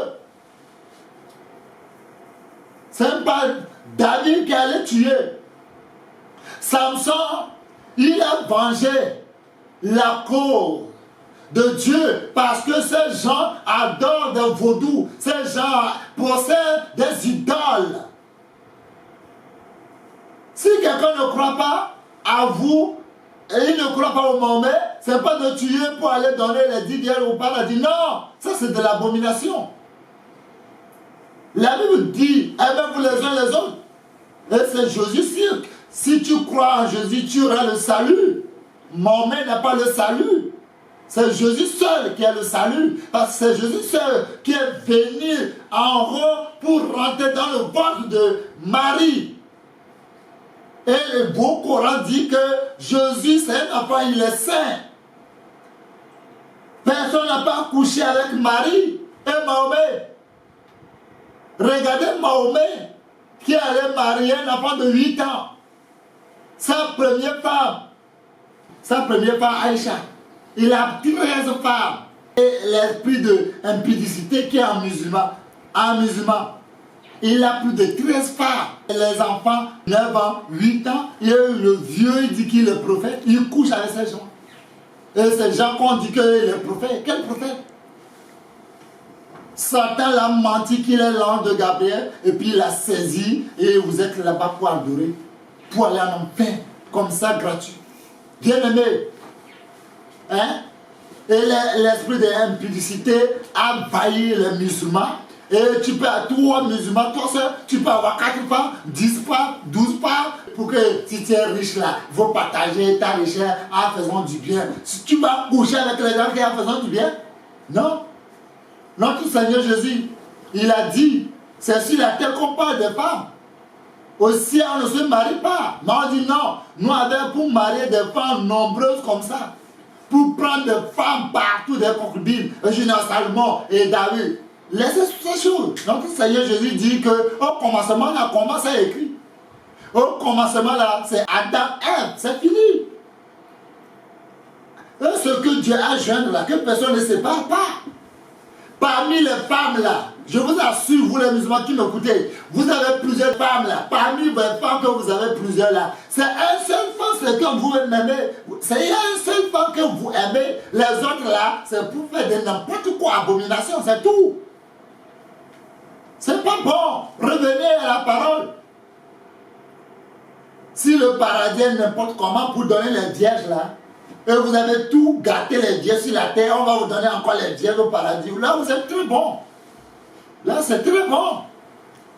C'est pas David qui allait tuer. Samson, il a vengé la cause de Dieu parce que ces gens adorent des vaudous, ces gens possèdent des idoles. Si quelqu'un ne croit pas à vous et il ne croit pas au Mahomet, c'est pas de tuer pour aller donner les 10 vierges au paradis. Non, ça c'est de l'abomination. La Bible dit, aimez-vous les uns les autres. Et c'est Jésus, si tu crois en Jésus, tu auras le salut. Mahomet n'a pas le salut. C'est Jésus seul qui a le salut. Parce que c'est Jésus seul qui est venu en haut pour rentrer dans le ventre de Marie. Et le beau Coran dit que Jésus, c'est un enfant, il est saint. Personne n'a pas couché avec Marie et Mahomet. Regardez Mahomet qui allait marier un enfant de 8 ans. Sa première femme, Aïcha, il a 13 femmes. Et l'esprit d'impudicité qui est en musulman, il a plus de 13 femmes. Et les enfants, 9 ans, 8 ans, et le vieux, il dit qu'il est prophète, il couche avec ces gens. Et ces gens qu'on dit qu'il est prophète. Quel prophète? Satan l'a menti qu'il est l'ange de Gabriel, et puis il l'a saisi, et vous êtes là-bas pour adorer, pour aller en enfer, comme ça, gratuit. Bien aimé, hein? Et l'esprit de l'impudicité a envahi les musulmans. Et tu peux, toi musulman, toi seul, tu peux avoir 4 femmes, 10 femmes, 12 femmes, pour que si tu es riche là, il faut partager ta richesse en faisant du bien. Si tu vas coucher avec les gens qui en faisant du bien, non. Notre Seigneur Jésus, il a dit, c'est sur la terre qu'on parle des femmes. Au ciel, on ne se marie pas. Mais on dit non, nous avons pour marier des femmes nombreuses comme ça. pour prendre des femmes partout, des concubines, Salomon et David. Laissez ces choses. Notre Seigneur Jésus dit qu'au commencement, là, comment c'est écrit? Au commencement, là, c'est Adam, Ève, c'est fini. Et ce que Dieu a joint là, que personne ne sépare pas. Parmi les femmes là, je vous assure, vous les musulmans qui m'écoutez, vous avez plusieurs femmes là. Parmi les femmes que vous avez plusieurs là, c'est un seul femme, c'est que vous aimez. C'est un seul femme que vous aimez. Les autres là, c'est pour faire de n'importe quoi, abomination, c'est tout. C'est pas bon. Revenez à la parole. Si le paradis est n'importe comment pour donner les vierges là, et vous avez tout gâté les vierges sur la terre, on va vous donner encore les vierges au paradis. Là, vous êtes très bon. Là, c'est très bon.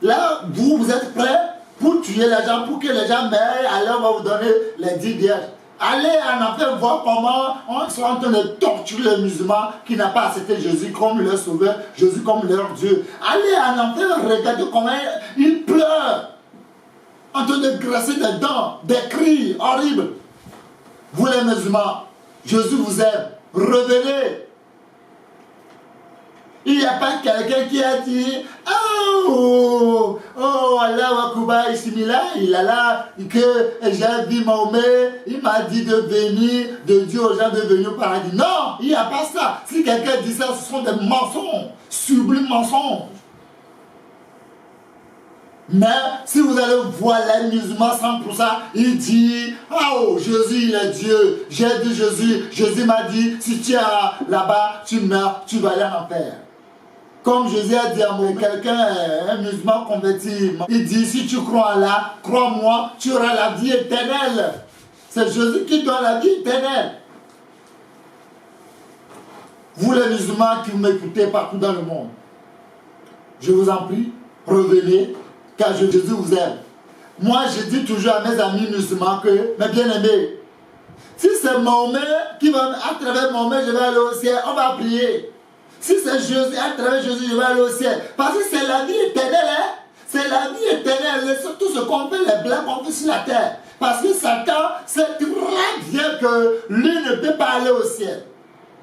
Là, vous êtes prêts pour tuer les gens, pour que les gens meurent. Alors, on va vous donner les 10 vierges. Allez en enfer voir comment on est en train de torturer les musulmans qui n'ont pas accepté Jésus comme leur sauveur, Jésus comme leur Dieu. Allez en enfer regarder comment ils pleurent, en train de graisser des dents, des cris horribles. Vous les musulmans, Jésus vous aime, revenez. Il n'y a pas quelqu'un qui a dit oh Allah Akbar, il a là que j'ai vu Mahomet, il m'a dit de venir, de dire aux gens de venir au paradis. Non, il n'y a pas ça. Si quelqu'un dit ça, ce sont des mensonges, sublimes mensonges. Mais si vous allez voir les musulmans 100%, il dit oh Jésus il est Dieu, j'ai dit Jésus m'a dit si tu es là-bas, tu meurs, tu vas aller en enfer. Comme Jésus a dit à moi, quelqu'un, un musulman converti, il dit si tu crois en Allah, crois-moi, tu auras la vie éternelle. C'est Jésus qui donne la vie éternelle. Vous les musulmans qui m'écoutez partout dans le monde, je vous en prie, revenez, car Jésus vous aime. Moi, je dis toujours à mes amis musulmans que, mes bien-aimés, si c'est Mahomet qui va, à travers Mahomet, je vais aller au ciel, on va prier. Si c'est Jésus, à travers Jésus, je vais aller au ciel. Parce que c'est la vie éternelle, hein? C'est la vie éternelle, c'est tout ce qu'on fait, les blagues qu'on fait sur la terre. Parce que Satan sait très bien que lui ne peut pas aller au ciel.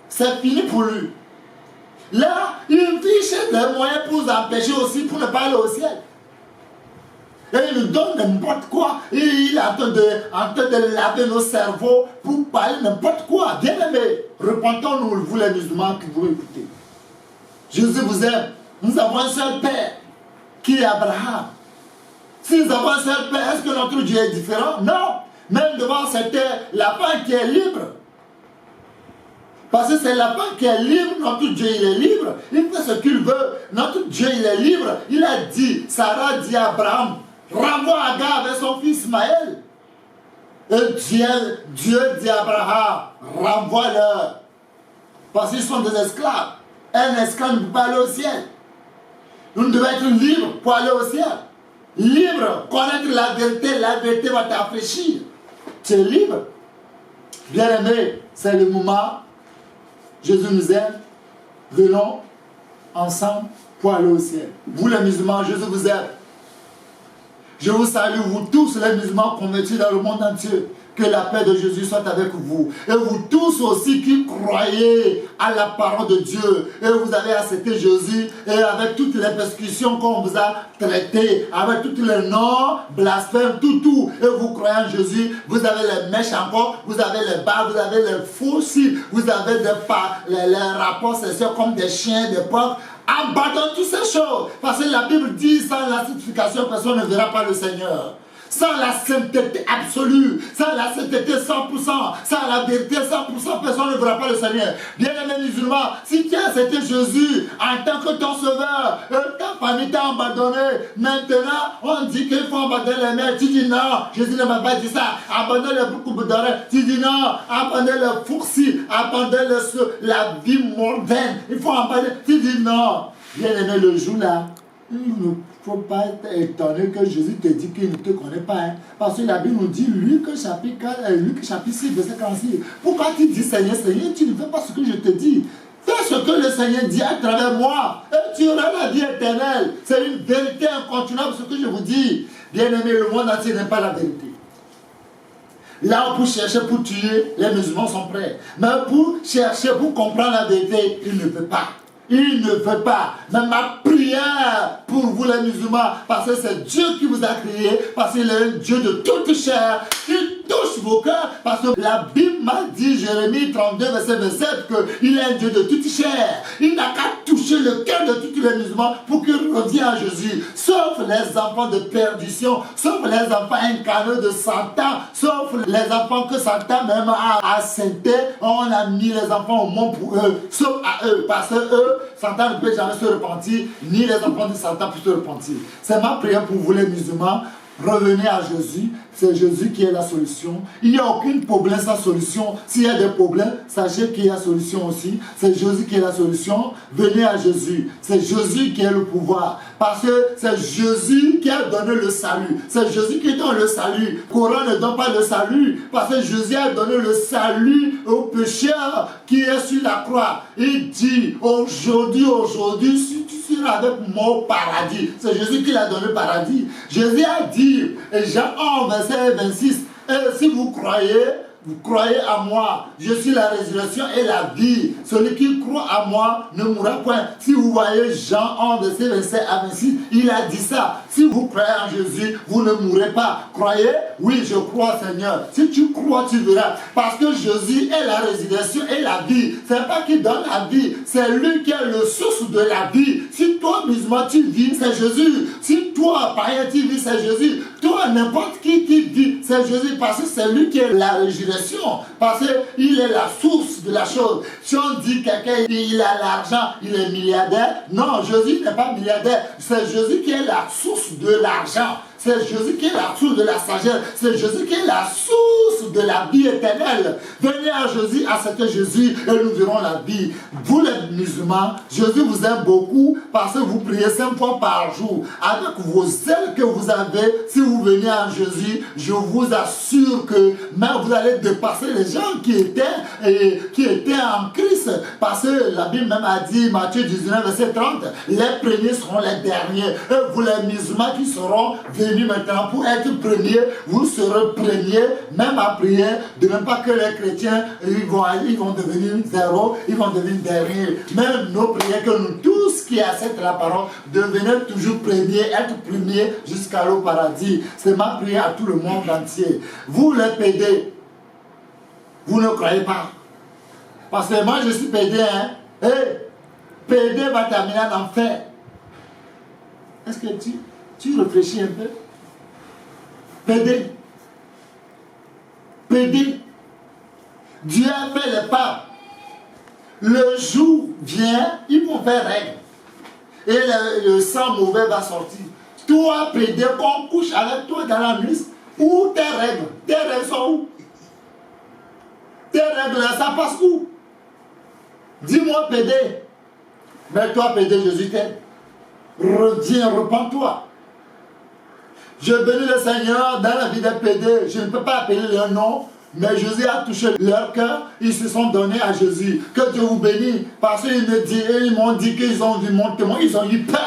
C'est fini pour lui. Là, il fiche des moyens pour nous empêcher aussi, pour ne pas aller au ciel. Et il nous donne n'importe quoi. Et il est en train de laver nos cerveaux pour parler n'importe quoi. Bien aimé, repentons-nous, vous les musulmans qui vous écoutez. Jésus vous aime. Nous avons un seul Père, qui est Abraham. Si nous avons un seul Père, est-ce que notre Dieu est différent? Non. Même devant cette terre, la femme qui est libre. Parce que c'est la femme qui est libre, notre Dieu il est libre. Il fait ce qu'il veut. Notre Dieu il est libre. Il a dit, Sarah dit à Abraham, renvoie Agar avec son fils Ismaël. Et Dieu dit à Abraham, renvoie-leur. Parce qu'ils sont des esclaves. Un esclave ne peut pas aller au ciel. Nous devons être libres pour aller au ciel. Libre, connaître la vérité va t'affranchir. Tu es libre. Bien aimé, c'est le moment. Jésus nous aime. Venons ensemble pour aller au ciel. Vous les musulmans, Jésus vous aime. Je vous salue, vous tous les musulmans convertis dans le monde entier. Que la paix de Jésus soit avec vous. Et vous tous aussi qui croyez à la parole de Dieu. Et vous avez accepté Jésus. Et avec toutes les persécutions qu'on vous a traitées. Avec tous les noms, blasphèmes, tout. Et vous croyez en Jésus. Vous avez les mèches encore. Vous avez les bas. Vous avez les faux cils. Vous avez les rapports sexuels comme des chiens, des porcs. Abandonne toutes ces choses. Parce que la Bible dit, sans la sanctification, personne ne verra pas le Seigneur. Sans la sainteté absolue, sans la sainteté 100%, sans la vérité 100%, personne ne verra pas le Seigneur. Bien-aimés musulmans, si tu as accepté Jésus en tant que ton sauveur, ta famille t'a abandonné, maintenant on dit qu'il faut abandonner les mères, tu dis non, Jésus ne m'a pas dit ça, abandonne le boucou d'oreilles, tu dis non, abandonne le fourci, abandonne la vie mondaine, il faut abandonner, tu dis non. Bien-aimé, le jour là, il ne faut pas être étonné que Jésus te dit qu'il ne te connaît pas. Hein? Parce que la Bible nous dit, Luc chapitre 6, verset 46. Pourquoi tu dis Seigneur, Seigneur, tu ne fais pas ce que je te dis? Fais ce que le Seigneur dit à travers moi. Et tu auras la vie éternelle. C'est une vérité incontournable ce que je vous dis. Bien-aimé, le monde entier n'aime pas la vérité. Là, pour chercher, pour tuer, les musulmans sont prêts. Mais pour chercher, pour comprendre la vérité, ils ne veulent pas. Il ne veut pas. Mais ma prière pour vous les musulmans, parce que c'est Dieu qui vous a créé, parce qu'il est un Dieu de toute chair, qui touche vos cœurs, parce que la Bible m'a dit, Jérémie 32, verset 27, qu'il est un Dieu de toute chair. Il n'a qu'à toucher le cœur de tous les musulmans pour qu'ils reviennent à Jésus. Sauf les enfants de perdition, sauf les enfants incarnés de Satan, sauf les enfants que Satan même a assenté. On a mis les enfants au monde pour eux, sauf à eux, parce que eux, Satan ne peut jamais se repentir, ni les enfants de Satan peuvent se repentir. C'est ma prière pour vous les musulmans. Revenez à Jésus, c'est Jésus qui est la solution. Il n'y a aucun problème sans solution. S'il y a des problèmes, sachez qu'il y a solution aussi. C'est Jésus qui est la solution. Venez à Jésus. C'est Jésus qui est le pouvoir. Parce que c'est Jésus qui a donné le salut. C'est Jésus qui donne le salut. Le Coran ne donne pas le salut. Parce que Jésus a donné le salut au pécheur qui est sur la croix. Il dit, aujourd'hui, si tu seras avec moi au paradis. C'est Jésus qui l'a donné le paradis. Jésus a dit, et Jean 11, verset 26, et si vous croyez à moi, je suis la résurrection et la vie. Celui qui croit à moi ne mourra point. Si vous voyez Jean 11, verset 27 à 26, il a dit ça. Si vous croyez en Jésus, vous ne mourrez pas. Croyez? Oui, je crois, Seigneur. Si tu crois, tu verras. Parce que Jésus est la résurrection et la vie. Ce n'est pas qu'il donne la vie, c'est lui qui est le source de la vie. Si toi, musulman, tu vis, c'est Jésus. Si toi, païen, tu vis, c'est Jésus. Toi, n'importe qui vit, c'est Jésus. Parce que c'est lui qui est la résurrection. Parce qu'il est la source de la chose. Si on dit quelqu'un, il a l'argent, il est milliardaire. Non, Jésus n'est pas milliardaire. C'est Jésus qui est la source de l'argent. C'est Jésus qui est la source de la sagesse. C'est Jésus qui est la source de la vie éternelle. Venez à Jésus, acceptez Jésus et nous verrons la vie. Vous les musulmans, Jésus vous aime beaucoup parce que vous priez 5 fois par jour. Avec vos ailes que vous avez, si vous venez à Jésus, je vous assure que même vous allez dépasser les gens qui étaient en Christ. Parce que la Bible même a dit, Matthieu 19, verset 30, les premiers seront les derniers. Et vous les musulmans qui seront venus maintenant pour être premiers, vous serez premiers, même à prier, de même pas que les chrétiens, ils vont devenir zéro, ils vont devenir derniers. Même nos prières que nous tous qui acceptent la parole, devenez toujours premiers, être premiers jusqu'à l'au paradis. C'est ma prière à tout le monde entier. Vous les PD, vous ne croyez pas. Parce que moi je suis PD, hein. Hey, PD va terminer en enfer. Est-ce que tu réfléchis un peu? PD. Dieu a fait les papes. Le jour vient, ils vont faire règle. Et le sang mauvais va sortir. Toi, PD, qu'on couche avec toi dans la nuit, où tes règles? Tes règles sont où? Tes règles là, ça passe où? Dis-moi, PD. Mais toi, PD, Jésus t'aime. Reviens, repens-toi. Je bénis le Seigneur dans la vie des PD. Je ne peux pas appeler leur nom, mais Jésus a touché leur cœur. Ils se sont donnés à Jésus. Que Dieu vous bénisse. Parce qu'ils m'ont dit qu'ils ont vu mon témoin. Ils ont eu peur.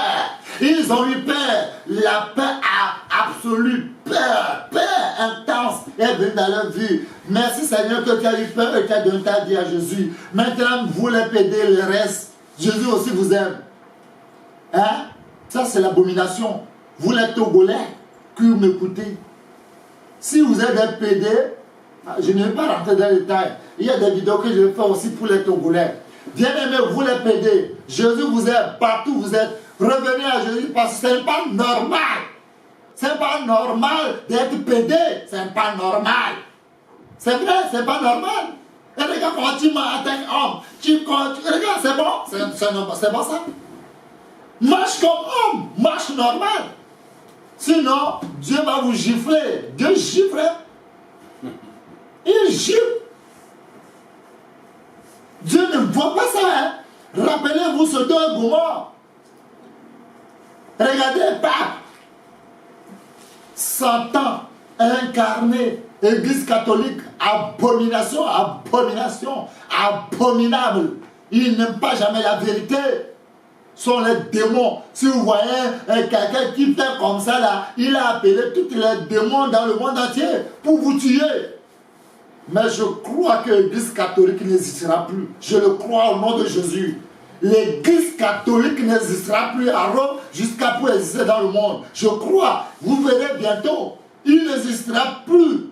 Ils ont eu peur. La peur absolue. Peur intense est venue dans leur vie. Merci Seigneur que tu as eu peur et tu as donné ta vie à Jésus. Maintenant, vous les PD, le reste, Jésus aussi vous aime. Hein? Ça, c'est l'abomination. Vous les Togolais qui m'écoutez. Si vous êtes des PD, je ne vais pas rentrer dans les détails. Il y a des vidéos que je vais faire aussi pour les Togolais. Bien aimés, vous les PD, Jésus vous aime partout où vous êtes. Revenez à Jésus parce que ce n'est pas normal. Ce n'est pas normal d'être PD. Ce n'est pas normal. C'est vrai, ce n'est pas normal. Et regarde quand tu m'as atteint homme. Regarde, c'est bon. C'est bon ça. Marche comme homme. Marche normal. Sinon, Dieu va vous gifler. Dieu gifle. Il gifle. Dieu ne voit pas ça. Hein? Rappelez-vous ce deux Gomorrhe. Regardez, pape. Satan incarné. Église catholique. Abomination, abominable. Il n'aime pas jamais la vérité. Sont les démons. Si vous voyez quelqu'un qui fait comme ça là, il a appelé tous les démons dans le monde entier pour vous tuer. Mais je crois que l'Église catholique n'existera plus. Je le crois au nom de Jésus. L'Église catholique n'existera plus à Rome jusqu'à pour exister dans le monde. Je crois. Vous verrez bientôt. Il n'existera plus.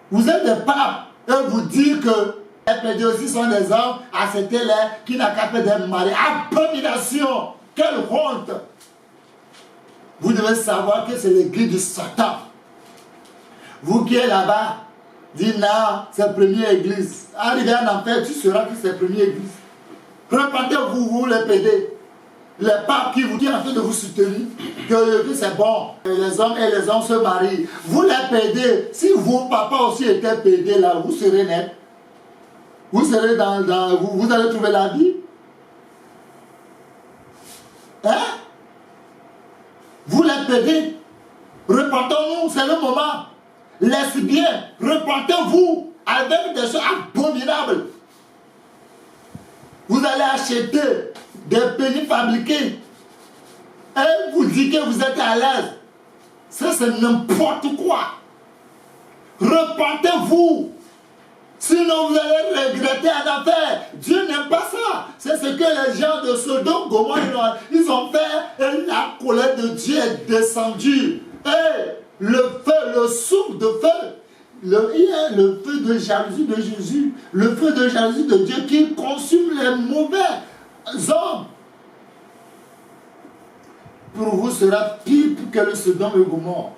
Vous êtes des papes et vous dites que les pédés aussi sont des hommes acceptés là qui n'a qu'à faire des maris. Abomination! Quelle honte! Vous devez savoir que c'est l'église du Satan. Vous qui êtes là-bas, dites non, c'est la première église. Arrivé en enfer, tu sauras que c'est la première église. Repentez-vous, vous les pédés. Les papes qui sont en train de vous soutenir, que c'est bon, les hommes et les hommes se marient. Vous les pédés, si vos papas aussi étaient pédés là, vous serez net. Vous serez vous allez trouver la vie. Hein? Vous les pédés, repentons-nous, c'est le moment. Lesbiens, repentez-vous avec des choses abominables. Vous allez acheter des pénis fabriqués et vous dites que vous êtes à l'aise. Ça, c'est n'importe quoi. Repentez-vous. Sinon, vous allez regretter en enfer. Dieu n'aime pas ça. C'est ce que les gens de Sodome, Gomorrhe, ils ont fait. Et la colère de Dieu est descendue. Et le feu, le souffle de feu. Il y a le feu de jalousie de Jésus. Le feu de jalousie de Dieu qui consume les mauvais hommes. Pour vous sera pire que le Sodome et Gomorrhe.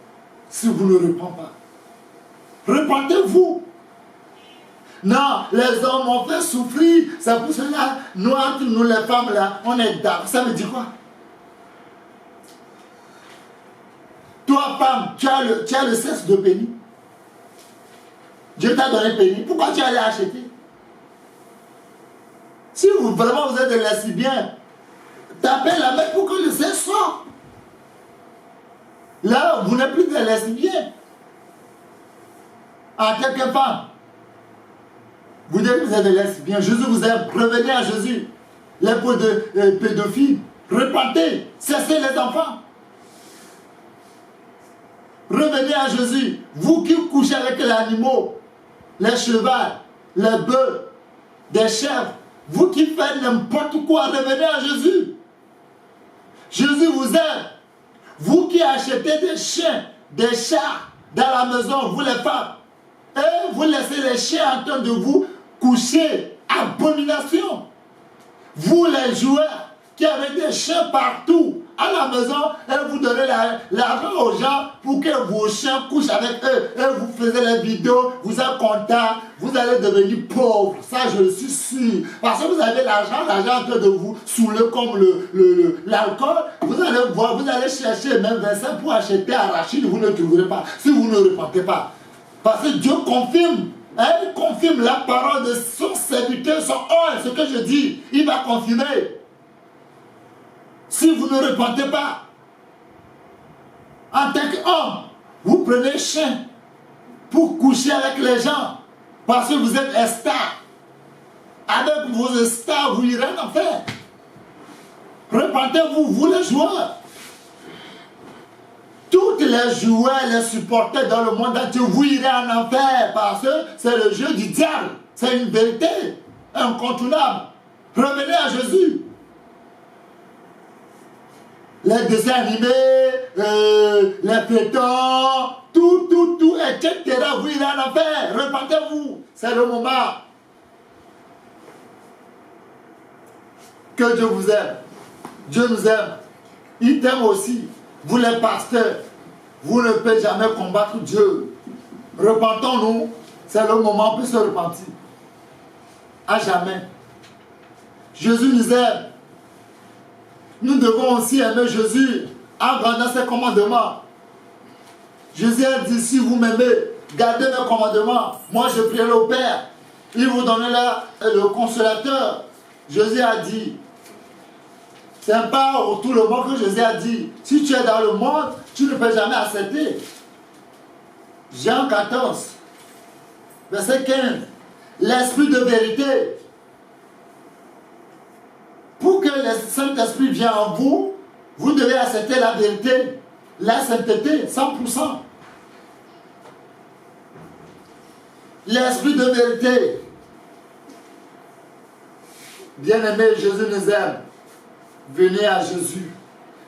Si vous ne repentez pas. Repentez-vous. Non, les hommes ont fait souffrir. C'est pour cela, nous, entre nous les femmes là, on est d'accord. Ça veut dire quoi? Toi, femme, tu as le sexe de pénis. Dieu t'a donné pénis. Pourquoi tu allais acheter? Si vraiment vous êtes des lesbiens, tapez la main pour que le sexe sorte. Là, vous n'êtes plus des lesbiens. En tant que femme, vous dites que vous êtes des lesbiens. Jésus vous aime. Revenez à Jésus. Les pédophiles, repentez. Cessez les enfants. Revenez à Jésus. Vous qui couchez avec les animaux, les chevaux, les bœufs, des chèvres, vous qui faites n'importe quoi, revenez à Jésus. Jésus vous aime. Vous qui achetez des chiens, des chats dans la maison, vous les femmes, et vous laissez les chiens en train de vous coucher, abomination. Vous les joueurs qui avez des chiens partout à la maison et vous donnez l'argent aux gens pour que vos chiens couchent avec eux et vous faisiez les vidéos, vous êtes content, vous allez devenir pauvre. Ça, je le suis sûr. Parce que vous avez l'argent en train de vous saouler comme l'alcool. Vous allez voir, vous allez chercher même Vincent pour acheter arachide, vous ne trouverez pas si vous ne repentez pas. Parce que Dieu confirme. Il confirme la parole de son serviteur, son homme, ce que je dis. Il va confirmer. Si vous ne repentez pas, en tant qu'homme, vous prenez chien pour coucher avec les gens parce que vous êtes un star. Avec vos stars, vous irez en enfer. Repentez-vous, vous les joueurs. Toutes les joueurs, les supporters dans le monde entier, vous irez en enfer parce que c'est le jeu du diable. C'est une vérité incontournable. Revenez à Jésus. Les dessins animés, les pétons, tout, etc. Vous irez en enfer. Repentez-vous. C'est le moment. Que Dieu vous aime. Dieu nous aime. Il t'aime aussi. Vous les pasteurs, vous ne pouvez jamais combattre Dieu. Repentons-nous. C'est le moment où on peut se repentir. À jamais. Jésus nous aime. Nous devons aussi aimer Jésus en gardant ses commandements. Jésus a dit, si vous m'aimez, gardez mes commandements. Moi, je prierai au Père. Il vous donnera le consolateur. Jésus a dit, c'est pas tout le monde que Jésus a dit. Si tu es dans le monde, tu ne peux jamais accepter. Jean 14, verset 15. L'esprit de vérité. Pour que le Saint-Esprit vienne en vous, vous devez accepter la vérité, la sainteté, 100%. l'esprit de vérité. Bien-aimés, Jésus nous aime. Venez à Jésus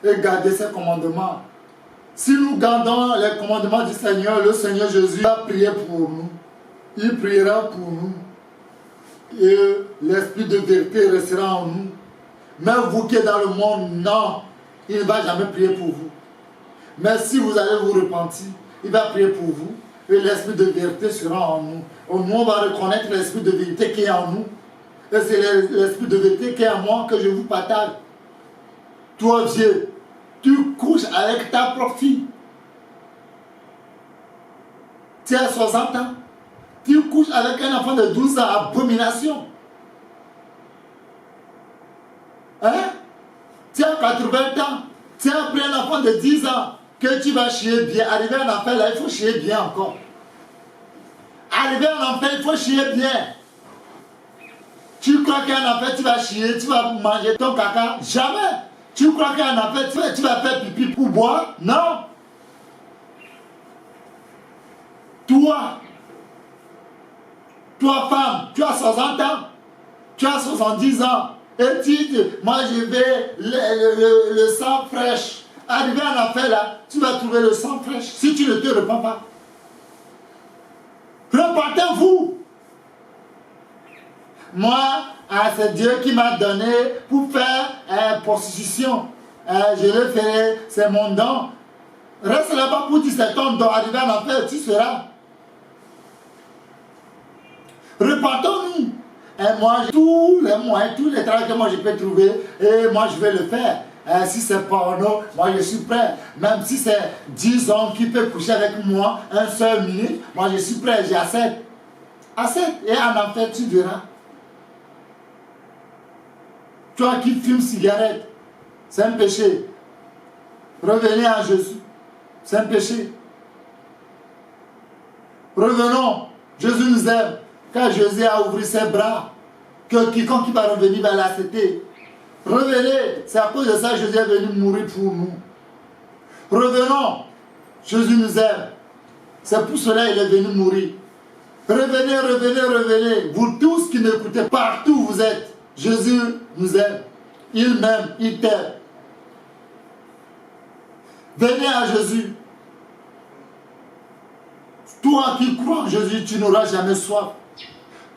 et gardez ses commandements. Si nous gardons les commandements du Seigneur, le Seigneur Jésus va prier pour nous. Il priera pour nous. Et l'esprit de vérité restera en nous. Mais vous qui êtes dans le monde, non, il ne va jamais prier pour vous. Mais si vous allez vous repentir, il va prier pour vous. Et l'esprit de vérité sera en nous. Nous, on va reconnaître l'esprit de vérité qui est en nous. Et c'est l'esprit de vérité qui est en moi que je vous partage. Toi, vieux, tu couches avec ta propre fille. Tu as 60 ans. Tu couches avec un enfant de 12 ans, abomination. Hein? Tu as 80 ans. Tu as pris un enfant de 10 ans que tu vas chier bien. Arriver à un enfant là, il faut chier bien encore. Arriver à un enfant, il faut chier bien. Tu crois qu'un enfant, tu vas chier, tu vas manger ton caca? Jamais. Tu crois qu'un enfant, tu vas faire pipi pour boire? Non. Toi femme, tu as 60 ans, tu as 70 ans, et tu dis, moi je vais le sang fraîche. Arrivé à un enfant là, tu vas trouver le sang fraîche si tu ne te repens pas. Repentez-vous. Moi, c'est Dieu qui m'a donné pour faire prostitution. Je le ferai, c'est mon don. Reste là-bas pour 17 ans, donc arriver à l'enfer, tu seras. Repentons-nous. Et moi, tous les moyens, tous les travaux que moi je peux trouver, et moi je vais le faire. Si c'est porno, moi je suis prêt. Même si c'est 10 hommes qui peuvent coucher avec moi, un seul minute, moi je suis prêt, j'accepte. Accepte, et en enfer, tu verras. Toi qui fumes cigarette, c'est un péché. Revenez à Jésus, c'est un péché. Revenons, Jésus nous aime. Quand Jésus a ouvert ses bras, que quiconque qui va revenir va l'accepter. Revenez, c'est à cause de ça que Jésus est venu mourir pour nous. Revenons, Jésus nous aime. C'est pour cela qu'il est venu mourir. Revenez, revenez, revenez. Vous tous qui m'écoutez, partout où vous êtes, Jésus nous aime. Il m'aime, il t'aime. Venez à Jésus. Toi qui crois en Jésus, tu n'auras jamais soif.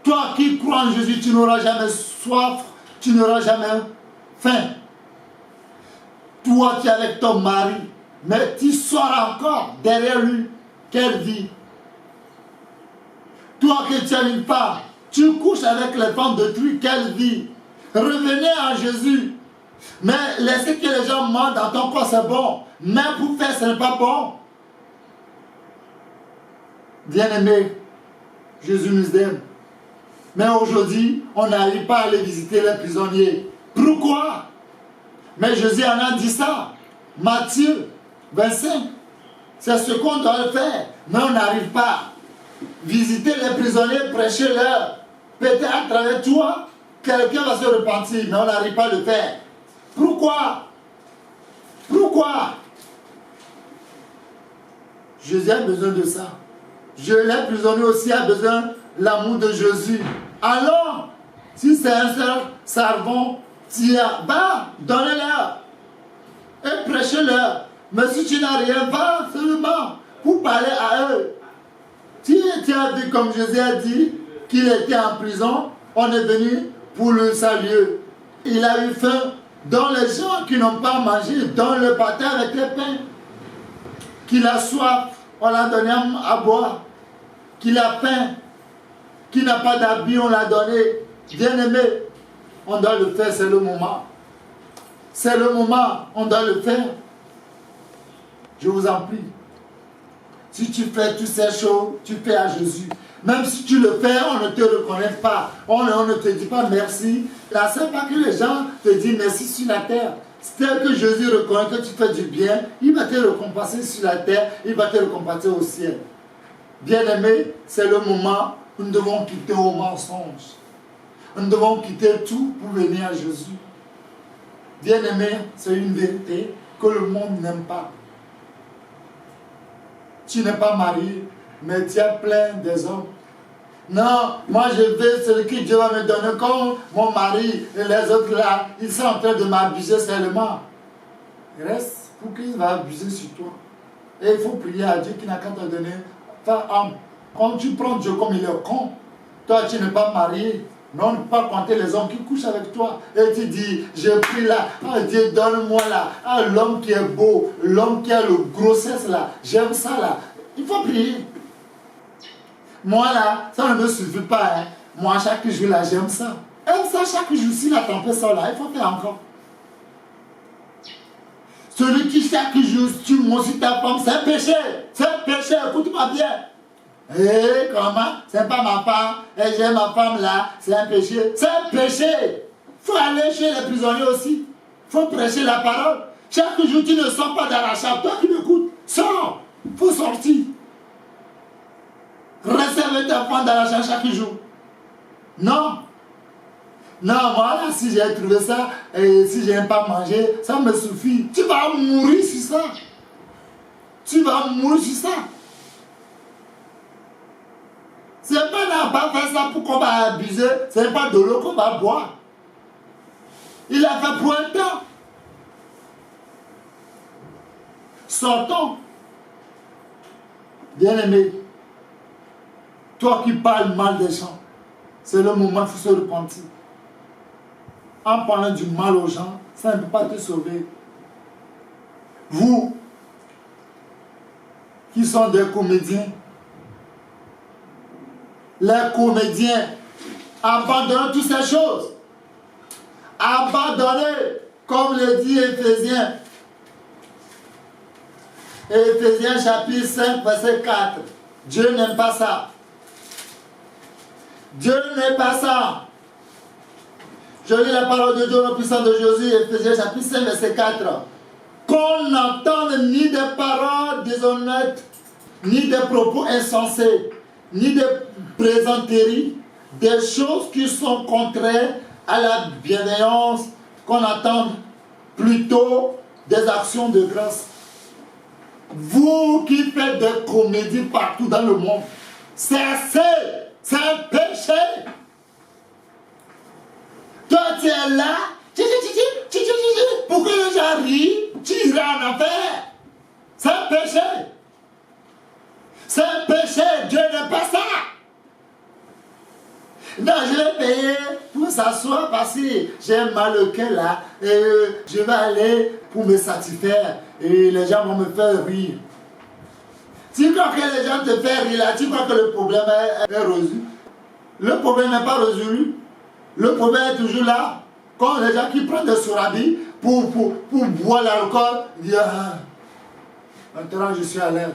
Toi qui crois en Jésus, tu n'auras jamais soif, tu n'auras jamais faim. Toi qui es avec ton mari, mais tu sors encore derrière lui, quelle vie. Toi qui tu as une femme, tu couches avec les femmes d'autrui, quelle vie. Revenez à Jésus. Mais laissez que les gens mentent dans ton corps, c'est bon. Mais pour faire, ce n'est pas bon. Bien-aimés, Jésus nous aime. Mais aujourd'hui, on n'arrive pas à aller visiter les prisonniers. Pourquoi? Mais Jésus en a dit ça. Matthieu 25. C'est ce qu'on doit faire. Mais on n'arrive pas. Visiter les prisonniers, prêcher leur. Peut-être à travers toi, quelqu'un va se repentir, mais on n'arrive pas à le faire. Pourquoi? Pourquoi? Jésus a besoin de ça. Les prisonniers aussi a besoin de l'amour de Jésus. Alors, si c'est un seul servant, va, donnez-leur et prêchez-leur. Mais si tu n'as rien, va seulement pour parler à eux. Tu as vu comme Jésus a dit qu'il était en prison, on est venu pour le saluer. Il a eu faim, dont les gens qui n'ont pas mangé, dont le partage avec les pains. Qu'il a soif, on l'a donné à boire. Qu'il a faim, qui n'a pas d'habit, on l'a donné. Bien-aimé, on doit le faire, c'est le moment. C'est le moment, on doit le faire. Je vous en prie. Si tu fais toutes ces choses, tu fais à Jésus. Même si tu le fais, on ne te reconnaît pas. On ne te dit pas merci. Là, c'est pas que les gens te disent merci sur la terre. C'est que Jésus reconnaît que tu fais du bien. Il va te récompenser sur la terre. Il va te récompenser au ciel. Bien-aimé, c'est le moment où nous devons quitter au mensonge. Nous devons quitter tout pour venir à Jésus. Bien-aimé, c'est une vérité que le monde n'aime pas. Tu n'es pas marié, mais tu as plein des hommes. Non, moi je veux celui que Dieu va me donner comme mon mari et les autres là. Ils sont en train de m'abuser seulement. Reste pour qu'il va abuser sur toi. Et il faut prier à Dieu qui n'a qu'à te donner ta âme. Quand tu prends Dieu comme il est con, toi tu n'es pas marié. Non, ne pas compter les hommes qui couchent avec toi. Et tu dis, je prie là, ah Dieu donne-moi là, ah l'homme qui est beau, l'homme qui a le grossesse là, j'aime ça là. Il faut prier. Moi là, ça ne me suffit pas. Hein. Moi chaque jour là, j'aime ça. Aime ça chaque jour, si la tempête sort là, il faut faire encore. Celui qui chaque jour tue moi sur ta femme, c'est un péché. C'est un péché, écoute-moi bien. Eh, comment? C'est pas ma femme, et j'ai ma femme là, c'est un péché. C'est un péché. Il faut aller chez les prisonniers aussi. Il faut prêcher la parole. Chaque jour, tu ne sors pas dans la chambre. Toi qui m'écoutes, sors. Il faut sortir. Reste avec ta femme dans la chambre chaque jour. Non. Non, moi là, si j'ai trouvé ça, et si je n'aime pas manger, ça me suffit. Tu vas mourir sur ça. Tu vas mourir sur ça. C'est pas là, pas faire ça pour qu'on va abuser. C'est pas de l'eau qu'on va boire. Il a fait pour un temps. Sortons. Bien-aimé, toi qui parles mal des gens, c'est le moment où il faut se repentir. En parlant du mal aux gens, ça ne peut pas te sauver. Vous, qui sont des comédiens, les comédiens, abandonnez toutes ces choses. Abandonnez, comme le dit Éphésiens. Éphésiens chapitre 5, verset 4. Dieu n'aime pas ça. Dieu n'aime pas ça. Je lis la parole de Dieu, le puissant de Jésus, Éphésiens chapitre 5, verset 4. Qu'on n'entende ni des paroles déshonnêtes, ni des propos insensés, ni des plaisanteries, des choses qui sont contraires à la bienveillance, qu'on attend plutôt des actions de grâce. Vous qui faites des comédies partout dans le monde, cessez, c'est un péché. Toi tu es là, pour que les gens rient, tu iras en enfer. C'est un péché. C'est un péché, Dieu n'aime pas ça. Non, je vais payer pour s'asseoir parce que j'ai mal au cœur là. Et je vais aller pour me satisfaire. Et les gens vont me faire rire. Tu crois que les gens te font rire là, tu crois que le problème est résolu. Le problème n'est pas résolu. Le problème est toujours là. Quand les gens qui prennent des surabis pour boire l'alcool, ils disent ah, maintenant je suis à l'air.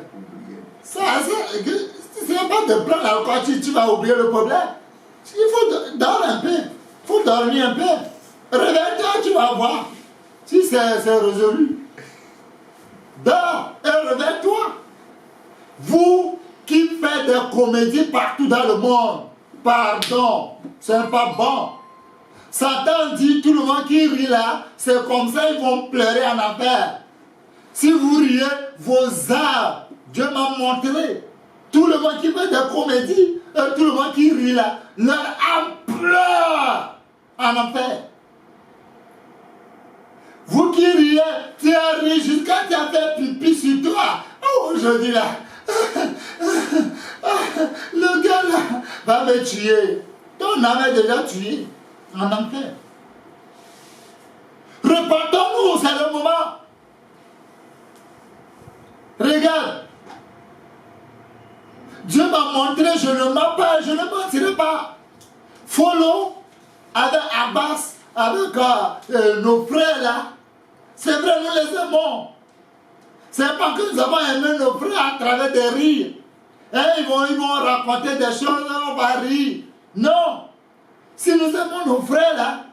C'est pas de prendre l'alcool, tu vas oublier le problème. Il faut dormir un peu. Il faut dormir un peu. Réveille-toi, tu vas voir. Si c'est résolu. Dors et réveille-toi. Vous qui faites des comédies partout dans le monde, pardon, c'est pas bon. Satan dit tout le monde qui rit là, c'est comme ça ils vont pleurer en enfer. Si vous riez, vos âmes, Dieu m'a montré. Tout le monde qui fait des comédies, tout le monde qui rit là, leur âme pleure en enfer. Vous qui riez, tu as ri jusqu'à tu as fait pipi sur toi. Oh, aujourd'hui là, le gars là va me tuer. Ton âme est déjà tué en enfer. Repentons-nous, c'est le moment. Regarde. Dieu m'a montré, je ne mens pas, je ne mentirai pas. Follow avec Abbas, avec nos frères là. C'est vrai, nous les aimons. C'est pas que nous avons aimé nos frères à travers des rires. Et ils vont raconter des choses, on va rire. Non. Si nous aimons nos frères là,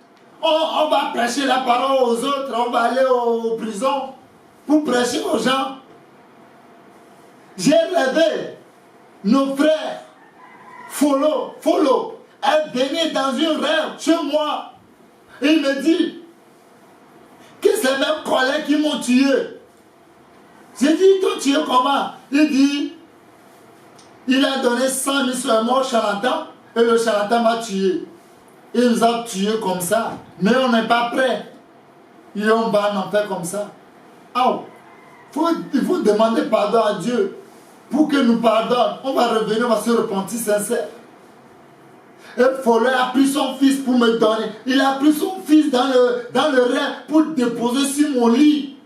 on va prêcher la parole aux autres, on va aller aux prisons pour prêcher aux gens. J'ai rêvé. Nos frères, follow, est venu dans un rêve chez moi. Et il me dit que c'est mes collègues qui m'ont tué. J'ai dit, toi tué comment? Il dit, il a donné 100 000 sur un mort chantant Et le charlatan m'a tué. Il nous a tués comme ça. Mais on n'est pas prêt. Et on va en faire comme ça. Ah, il faut demander pardon à Dieu pour que nous pardonne. On va revenir, on va se repentir sincère. Et Follow a pris son fils pour me donner. Il a pris son fils dans le rêve pour déposer sur mon lit.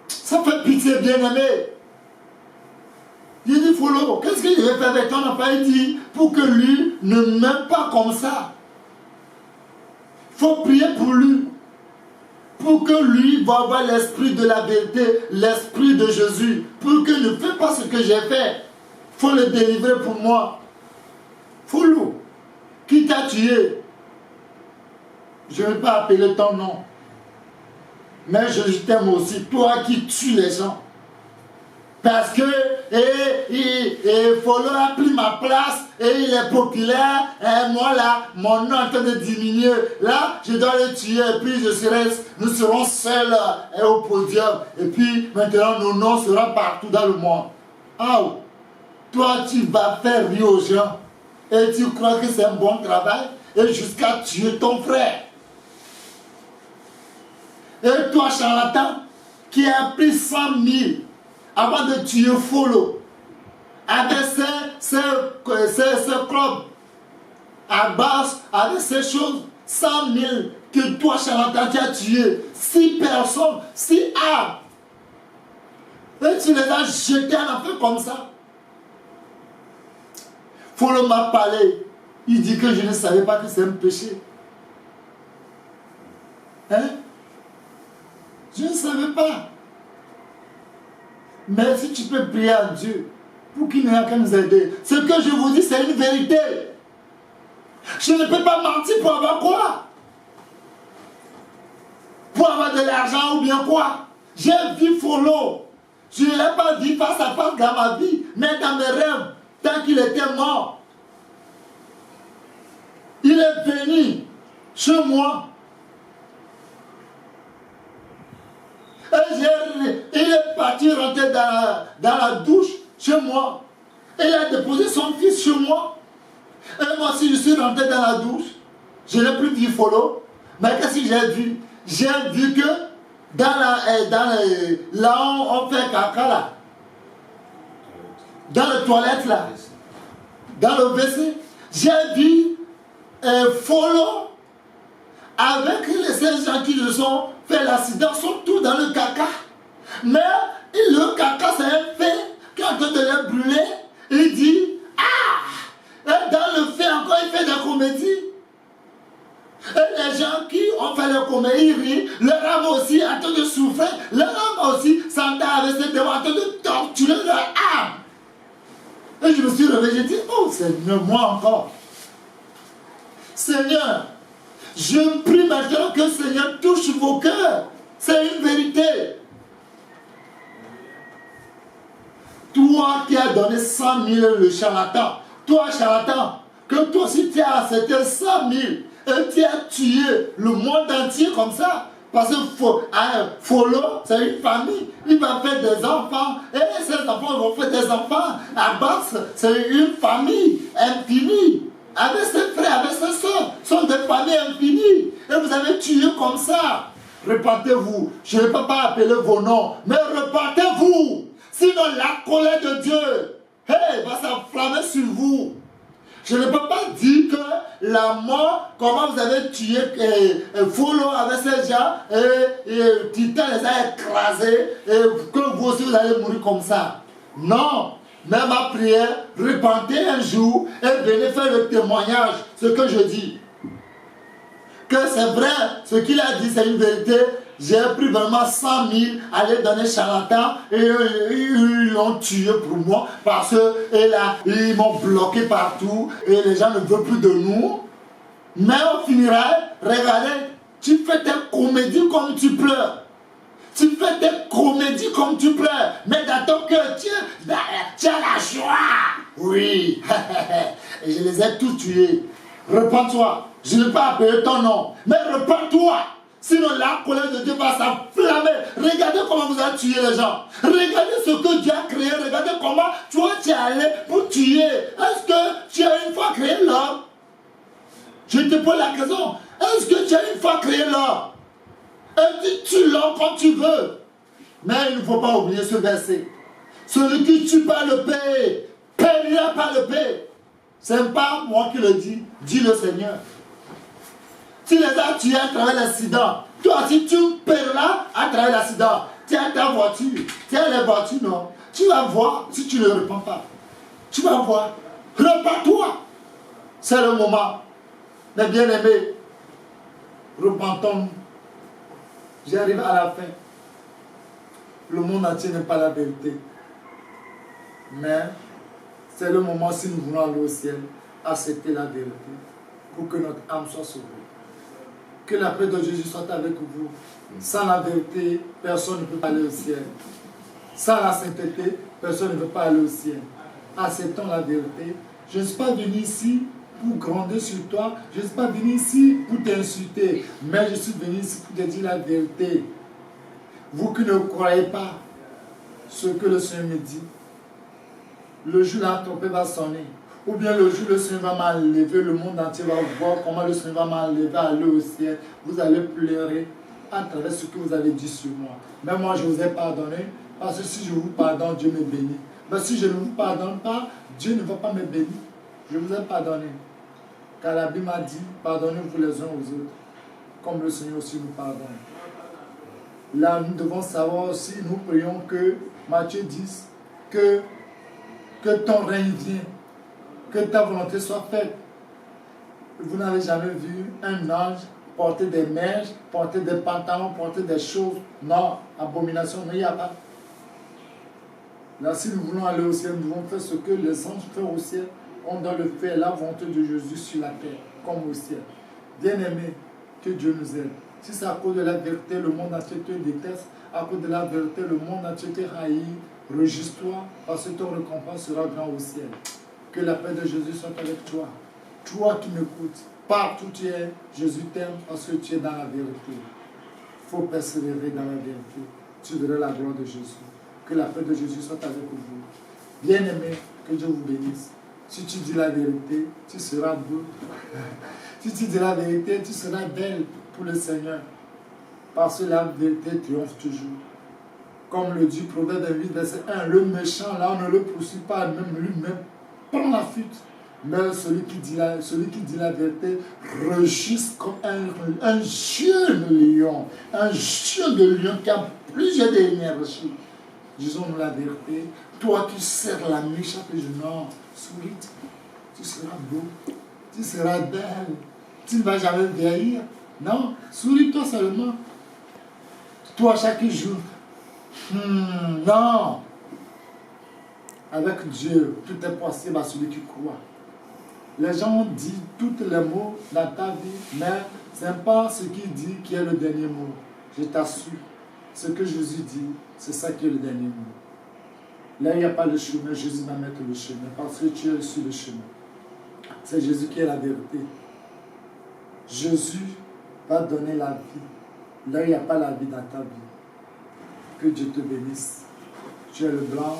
Ça fait pitié, bien-aimé. Il dit, Follow, qu'est-ce que je vais faire avec ton enfant? Il dit, pour que lui ne m'aime pas comme ça. Il faut prier pour lui. Pour que lui va avoir l'esprit de la vérité, l'esprit de Jésus. Pour que ne fais pas ce que j'ai fait. Il faut le délivrer pour moi. Follow, qui t'a tué? Je ne vais pas appeler ton nom. Mais je t'aime aussi, toi qui tues les gens. Parce que Follow a pris ma place et il est populaire. Et moi là, mon nom est en train de diminuer. Là, je dois le tuer et puis nous serons seuls au podium. Et puis maintenant, nos noms seront partout dans le monde. Ah, toi, tu vas faire rire aux gens. Et tu crois que c'est un bon travail. Et jusqu'à tuer ton frère. Et toi, charlatan, qui a pris 100 000 avant de tuer Follow, avec ces clubs à base, avec ces choses, 100 000 que toi, charlatan, tu as tué, 6 personnes, 6 âmes. Et tu les as jetés en enfer comme ça. Follow m'a parlé. Il dit que je ne savais pas que c'est un péché. Hein? Je ne savais pas. Mais si tu peux prier à Dieu pour qu'il n'ait qu'à nous aider. Ce que je vous dis, c'est une vérité. Je ne peux pas mentir pour avoir quoi? Pour avoir de l'argent ou bien quoi? J'ai vu Follow. Je ne l'ai pas vu face à face dans ma vie, mais dans mes rêves, tant qu'il était mort. Il est venu chez moi. Et il est parti rentrer dans la douche chez moi. Il a déposé son fils chez moi. Et moi aussi, je suis rentré dans la douche. Je n'ai plus vu Follow. Mais qu'est-ce que j'ai vu? J'ai vu que là où on fait caca là, dans les toilettes là, dans le WC, j'ai vu Follow avec ces gens qui se sont fait l'accident, sont tous dans le caca. Mais le caca, c'est un fait qui est en train de les brûler. Il dit, ah! Et dans le fait encore, il fait des comédies. Et les gens qui ont fait les comédies, ils rient. Leur âme aussi en train de souffrir. Leur âme aussi s'entend avec ces démons en train de torturer leur âme. Et je me suis réveillé, j'ai dit, oh Seigneur, moi encore. Seigneur, je prie maintenant que le Seigneur touche vos cœurs. C'est une vérité. Toi qui as donné 100 000 le charlatan, toi charlatan, que toi aussi tu as accepté 100 000 et tu as tué le monde entier comme ça. Parce que Follow, c'est une famille. Il va faire des enfants. Et ces enfants vont faire des enfants. Abbas, c'est une famille infinie. Avec ses frères, avec ses soeurs, sont des familles infinies. Et vous avez tué comme ça. Repentez-vous. Je ne peux pas appeler vos noms, mais repentez-vous. Sinon la colère de Dieu va s'enflammer sur vous. Je ne peux pas dire que la mort, comment vous avez tué Follow avec ces gens, et Titan les a écrasés, et que vous aussi vous allez mourir comme ça. Non. Même ma prière, repentez un jour et venez faire le témoignage, ce que je dis. Que c'est vrai, ce qu'il a dit, c'est une vérité. J'ai pris vraiment 100 000 à les donner charlatan et ils l'ont tué pour moi parce qu'ils m'ont bloqué partout et les gens ne veulent plus de nous. Mais on finira, regardez, tu fais tes comédies comme tu pleures. Tu fais tes comédies comme tu pleures, mais dans ton cœur, tu as la joie. Oui, et je les ai tous tués. Repends-toi, je ne vais pas appeler ton nom, mais repends-toi. Sinon, la colère de Dieu va s'enflammer. Regardez comment vous avez tué les gens. Regardez ce que Dieu a créé. Regardez comment toi tu es allé pour tuer. Est-ce que tu as une fois créé l'homme? Je te pose la question. Est-ce que tu as une fois créé l'homme? Et tu tues l'homme quand tu veux. Mais il ne faut pas oublier ce verset. Celui qui tue par le paix, périra par le paix. Ce n'est pas moi qui le dis, dit le Seigneur. Tu les as tués à travers l'accident. Toi aussi, tu périras à travers l'accident. Tu as ta voiture. Tu as les voitures, non. Tu vas voir si tu ne réponds pas. Tu vas voir. Repends-toi. C'est le moment. Mais bien aimé, repentons-nous. J'arrive à la fin. Le monde entier n'est pas la vérité. Mais c'est le moment, si nous voulons aller au ciel, accepter la vérité pour que notre âme soit sauvée. Que la paix de Jésus soit avec vous. Sans la vérité, personne ne peut pas aller au ciel. Sans la sainteté, personne ne peut pas aller au ciel. Acceptons la vérité. Je ne suis pas venu ici pour gronder sur toi. Je ne suis pas venu ici pour t'insulter. Mais je suis venu ici pour te dire la vérité. Vous qui ne croyez pas ce que le Seigneur me dit, le jour où la trompette va sonner, ou bien le jour où le Seigneur va m'enlever, le monde entier va voir comment le Seigneur va m'enlever, aller au ciel. Vous allez pleurer à travers ce que vous avez dit sur moi. Mais moi, je vous ai pardonné, parce que si je vous pardonne, Dieu me bénit. Mais si je ne vous pardonne pas, Dieu ne va pas me bénir. Je vous ai pardonné. Car la Bible m'a dit, pardonnez-vous les uns aux autres, comme le Seigneur aussi nous pardonne. Là, nous devons savoir aussi, nous prions que Matthieu dise que ton règne vienne, que ta volonté soit faite. Vous n'avez jamais vu un ange porter des mèches, porter des pantalons, porter des choses. Non, abomination, mais il n'y a pas. Là, si nous voulons aller au ciel, nous devons faire ce que les anges font au ciel. On doit le faire, la volonté de Jésus sur la terre, comme au ciel. Bien-aimé, que Dieu nous aide. Si c'est à cause de la vérité, le monde entier te déteste. À cause de la vérité, le monde entier te haït. Réjouis-toi, parce que ton récompense sera grand au ciel. Que la paix de Jésus soit avec toi. Toi qui m'écoutes, partout tu es, Jésus t'aime parce que tu es dans la vérité. Il faut persévérer dans la vérité. Tu verras la gloire de Jésus. Que la paix de Jésus soit avec vous. Bien-aimé, que Dieu vous bénisse. Si tu dis la vérité, tu seras beau. Si tu dis la vérité, tu seras belle pour le Seigneur. Parce que la vérité triomphe toujours. Comme le dit Proverbe 8, verset 1, le méchant, là, on ne le poursuit pas, même lui-même prend la fuite. Mais celui qui dit la vérité rugisse comme un jeune lion. Un jeune de lion qui a plusieurs énergies. Disons-nous la vérité. Toi qui serres la nuit chaque jour, non, souris, tu seras beau, tu seras belle, tu ne vas jamais vieillir. Non, souris-toi seulement. Toi chaque jour. Non. Avec Dieu, tout est possible à celui qui croit. Les gens disent tous les mots dans ta vie, mais ce n'est pas ce qu'il dit qui est le dernier mot. Je t'assure, ce que Jésus dit, c'est ça qui est le dernier mot. Là, il n'y a pas le chemin, Jésus va mettre le chemin, parce que tu es sur le chemin. C'est Jésus qui est la vérité. Jésus va donner la vie. Là, il n'y a pas la vie dans ta vie. Que Dieu te bénisse. Tu es le blanc,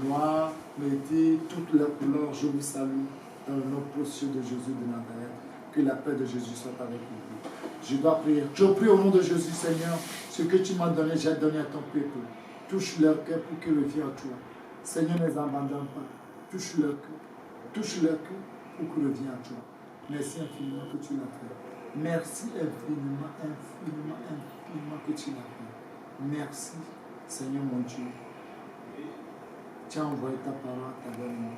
noir, métis, toutes les couleurs, je vous salue dans le nom précieux de Jésus de Nazareth. Que la paix de Jésus soit avec vous. Je dois prier. Je prie au nom de Jésus, Seigneur. Ce que tu m'as donné, j'ai donné à ton peuple. Touche leur cœur pour qu'ils reviennent à toi. Seigneur, ne les abandonne pas. Touche leur cœur. Touche leur cœur pour qu'ils reviennent à toi. Merci infiniment que tu l'as fait. Merci infiniment, infiniment, infiniment que tu l'as fait. Merci, Seigneur mon Dieu. Tu as envoyé ta parole à ta bonne.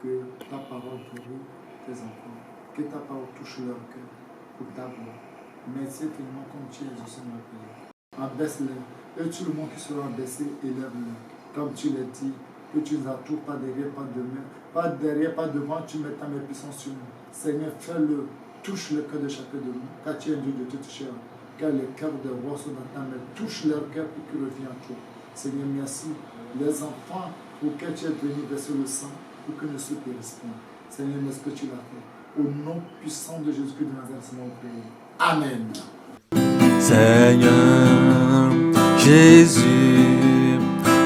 Que ta parole guérit tes enfants. Que ta parole touche leur cœur pour ta gloire. Merci infiniment comme tu es exaucé ma prière. Abaisse-les. Et tout le monde qui sera abaissé, élève-les. Comme tu l'as dit, que tu nous attends pas derrière, pas devant. Pas derrière, pas devant, tu mets ta puissance sur nous. Seigneur, fais-le. Touche le cœur de chacun de nous. Car tu es un Dieu de toute chair. Car les cœurs de roi sont dans ta main. Touche leur cœur pour qu'ils reviennent à toi. Seigneur, merci. Les enfants auxquels tu es venu verser le sang pour qu'ils ne se périssent pas. Seigneur, merci que tu l'as fait. Au nom puissant de Jésus-Christ de Nazareth, Seigneur, on prie. Amen. Seigneur Jésus,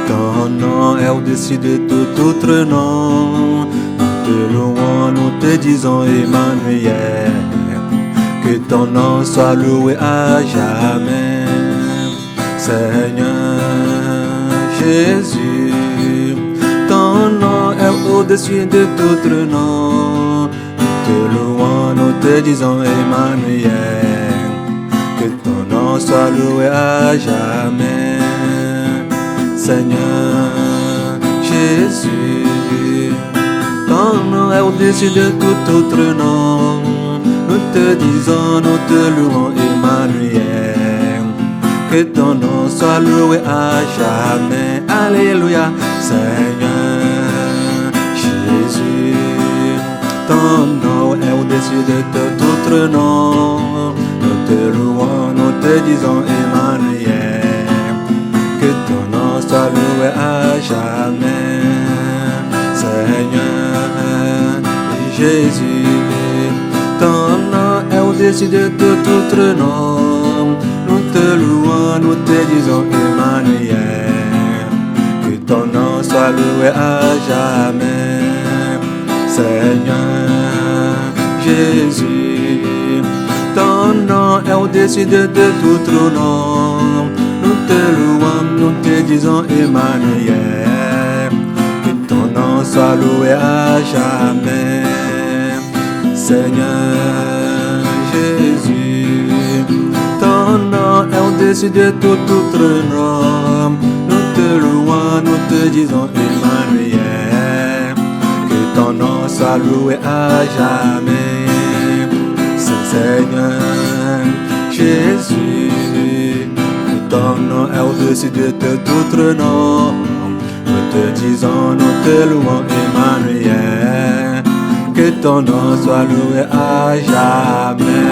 ton nom est au-dessus de tout autre nom. Nous te louons, nous te disons Emmanuel, que ton nom soit loué à jamais. Seigneur Jésus, ton nom est au-dessus de tout autre nom. Nous te louons, nous te disons Emmanuel, que ton nom soit loué à jamais. Seigneur Jésus, ton nom est au-dessus de tout autre nom. Nous te disons, nous te louons Emmanuel, que ton nom soit loué à jamais. Alléluia. Seigneur Jésus, ton nom est au-dessus de tout autre nom. Nous te louons, nous te disons Emmanuel, que ton nom soit loué à jamais. Seigneur Jésus, ton nom est au-dessus de tout autre nom. Nous te louons, nous te disons Emmanuel, que ton nom soit loué à jamais. Seigneur Jésus, ton nom est au-dessus de tout autre nom. Nous te louons, nous te disons Emmanuel, que ton nom soit loué à jamais. Seigneur Jésus, ton nom est au-dessus de tout autre nom. Nous te louons, nous te disons Emmanuel, que ton nom soit loué à jamais. Seigneur Jésus, ton nom est au-dessus de tout autre nom. Nous te disons, nous te louons Emmanuel, que ton nom soit loué à jamais.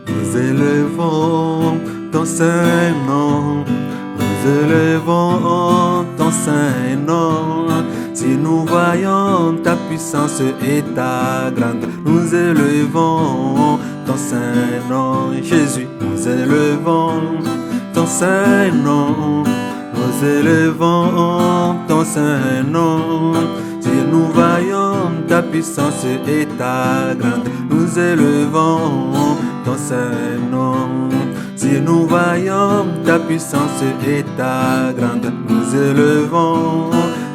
Nous élevons ton Saint-Nom, nous élevons ton Saint-Nom. Si nous voyons ta puissance et ta grandeur, nous élevons ton Saint-Nom. Jésus, nous élevons ton Saint-Nom, nous élevons ton Saint-Nom. Si nous voyons ta puissance et ta grandeur, nous élevons ton Saint-Nom. Si nous voyons ta puissance et ta grandeur, nous élevons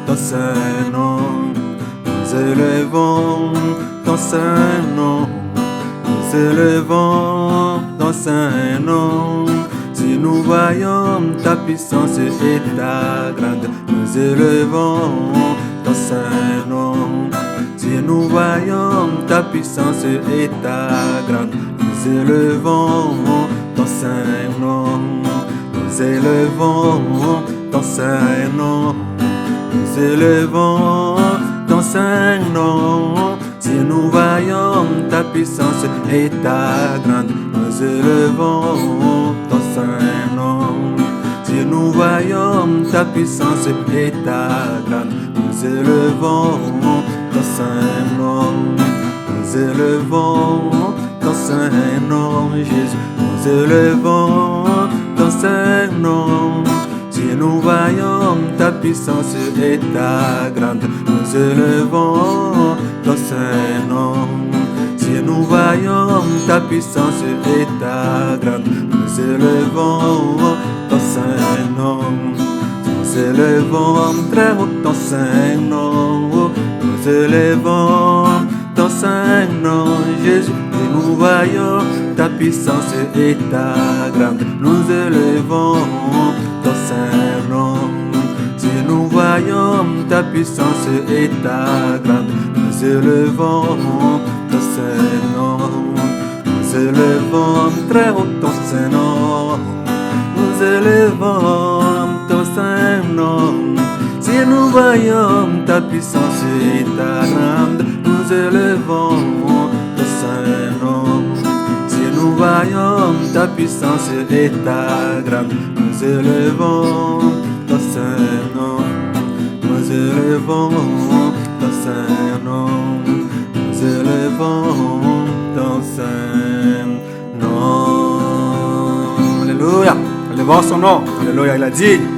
ton Saint-Nom. Nous élevons ton Saint-Nom. Nous élevons ton Saint-Nom. Si nous voyons ta puissance et ta grandeur, nous élevons ton Saint-Nom. Si nous voyons ta puissance et ta grandeur, nous élevons ton Saint-Nom. Nous élevons ton Saint-Nom. Nous élevons ton Saint-Nom. Si nous voyons ta puissance et ta grandeur, nous élevons ton Saint-Nom. Si nous voyons ta puissance et ta grandeur, nous élevons ton Saint-Nom. Nous élevons ton Saint-Nom, Jésus. Nous élevons ton Saint-Nom. Si nous voyons ta puissance et ta grandeur, nous élevons ton Saint-Nom. Si nous voyons ta puissance et ta grandeur, nous élevons ton Saint-Nom. Nous élevons très haut ton Saint-Nom. Nous élevons ton Saint-Nom, Jésus. Et nous voyons ta puissance et ta grandeur, nous élevons ton Saint-Nom. Si nous voyons ta puissance et ta grandeur, nous élevons ton Saint-Nom. Nous élevons très haut ton Saint-Nom. Nous élevons ton Saint-Nom. Si nous voyons ta puissance et ta grandeur, nous élevons ton Saint-Nom. Si nous voyons ta puissance et ta grandeur, nous élevons ton Saint-Nom. Nous élevons ton Saint-Nom, nous élevons ton Saint-Nom. Alléluia, élevons son nom. Alléluia, il a dit.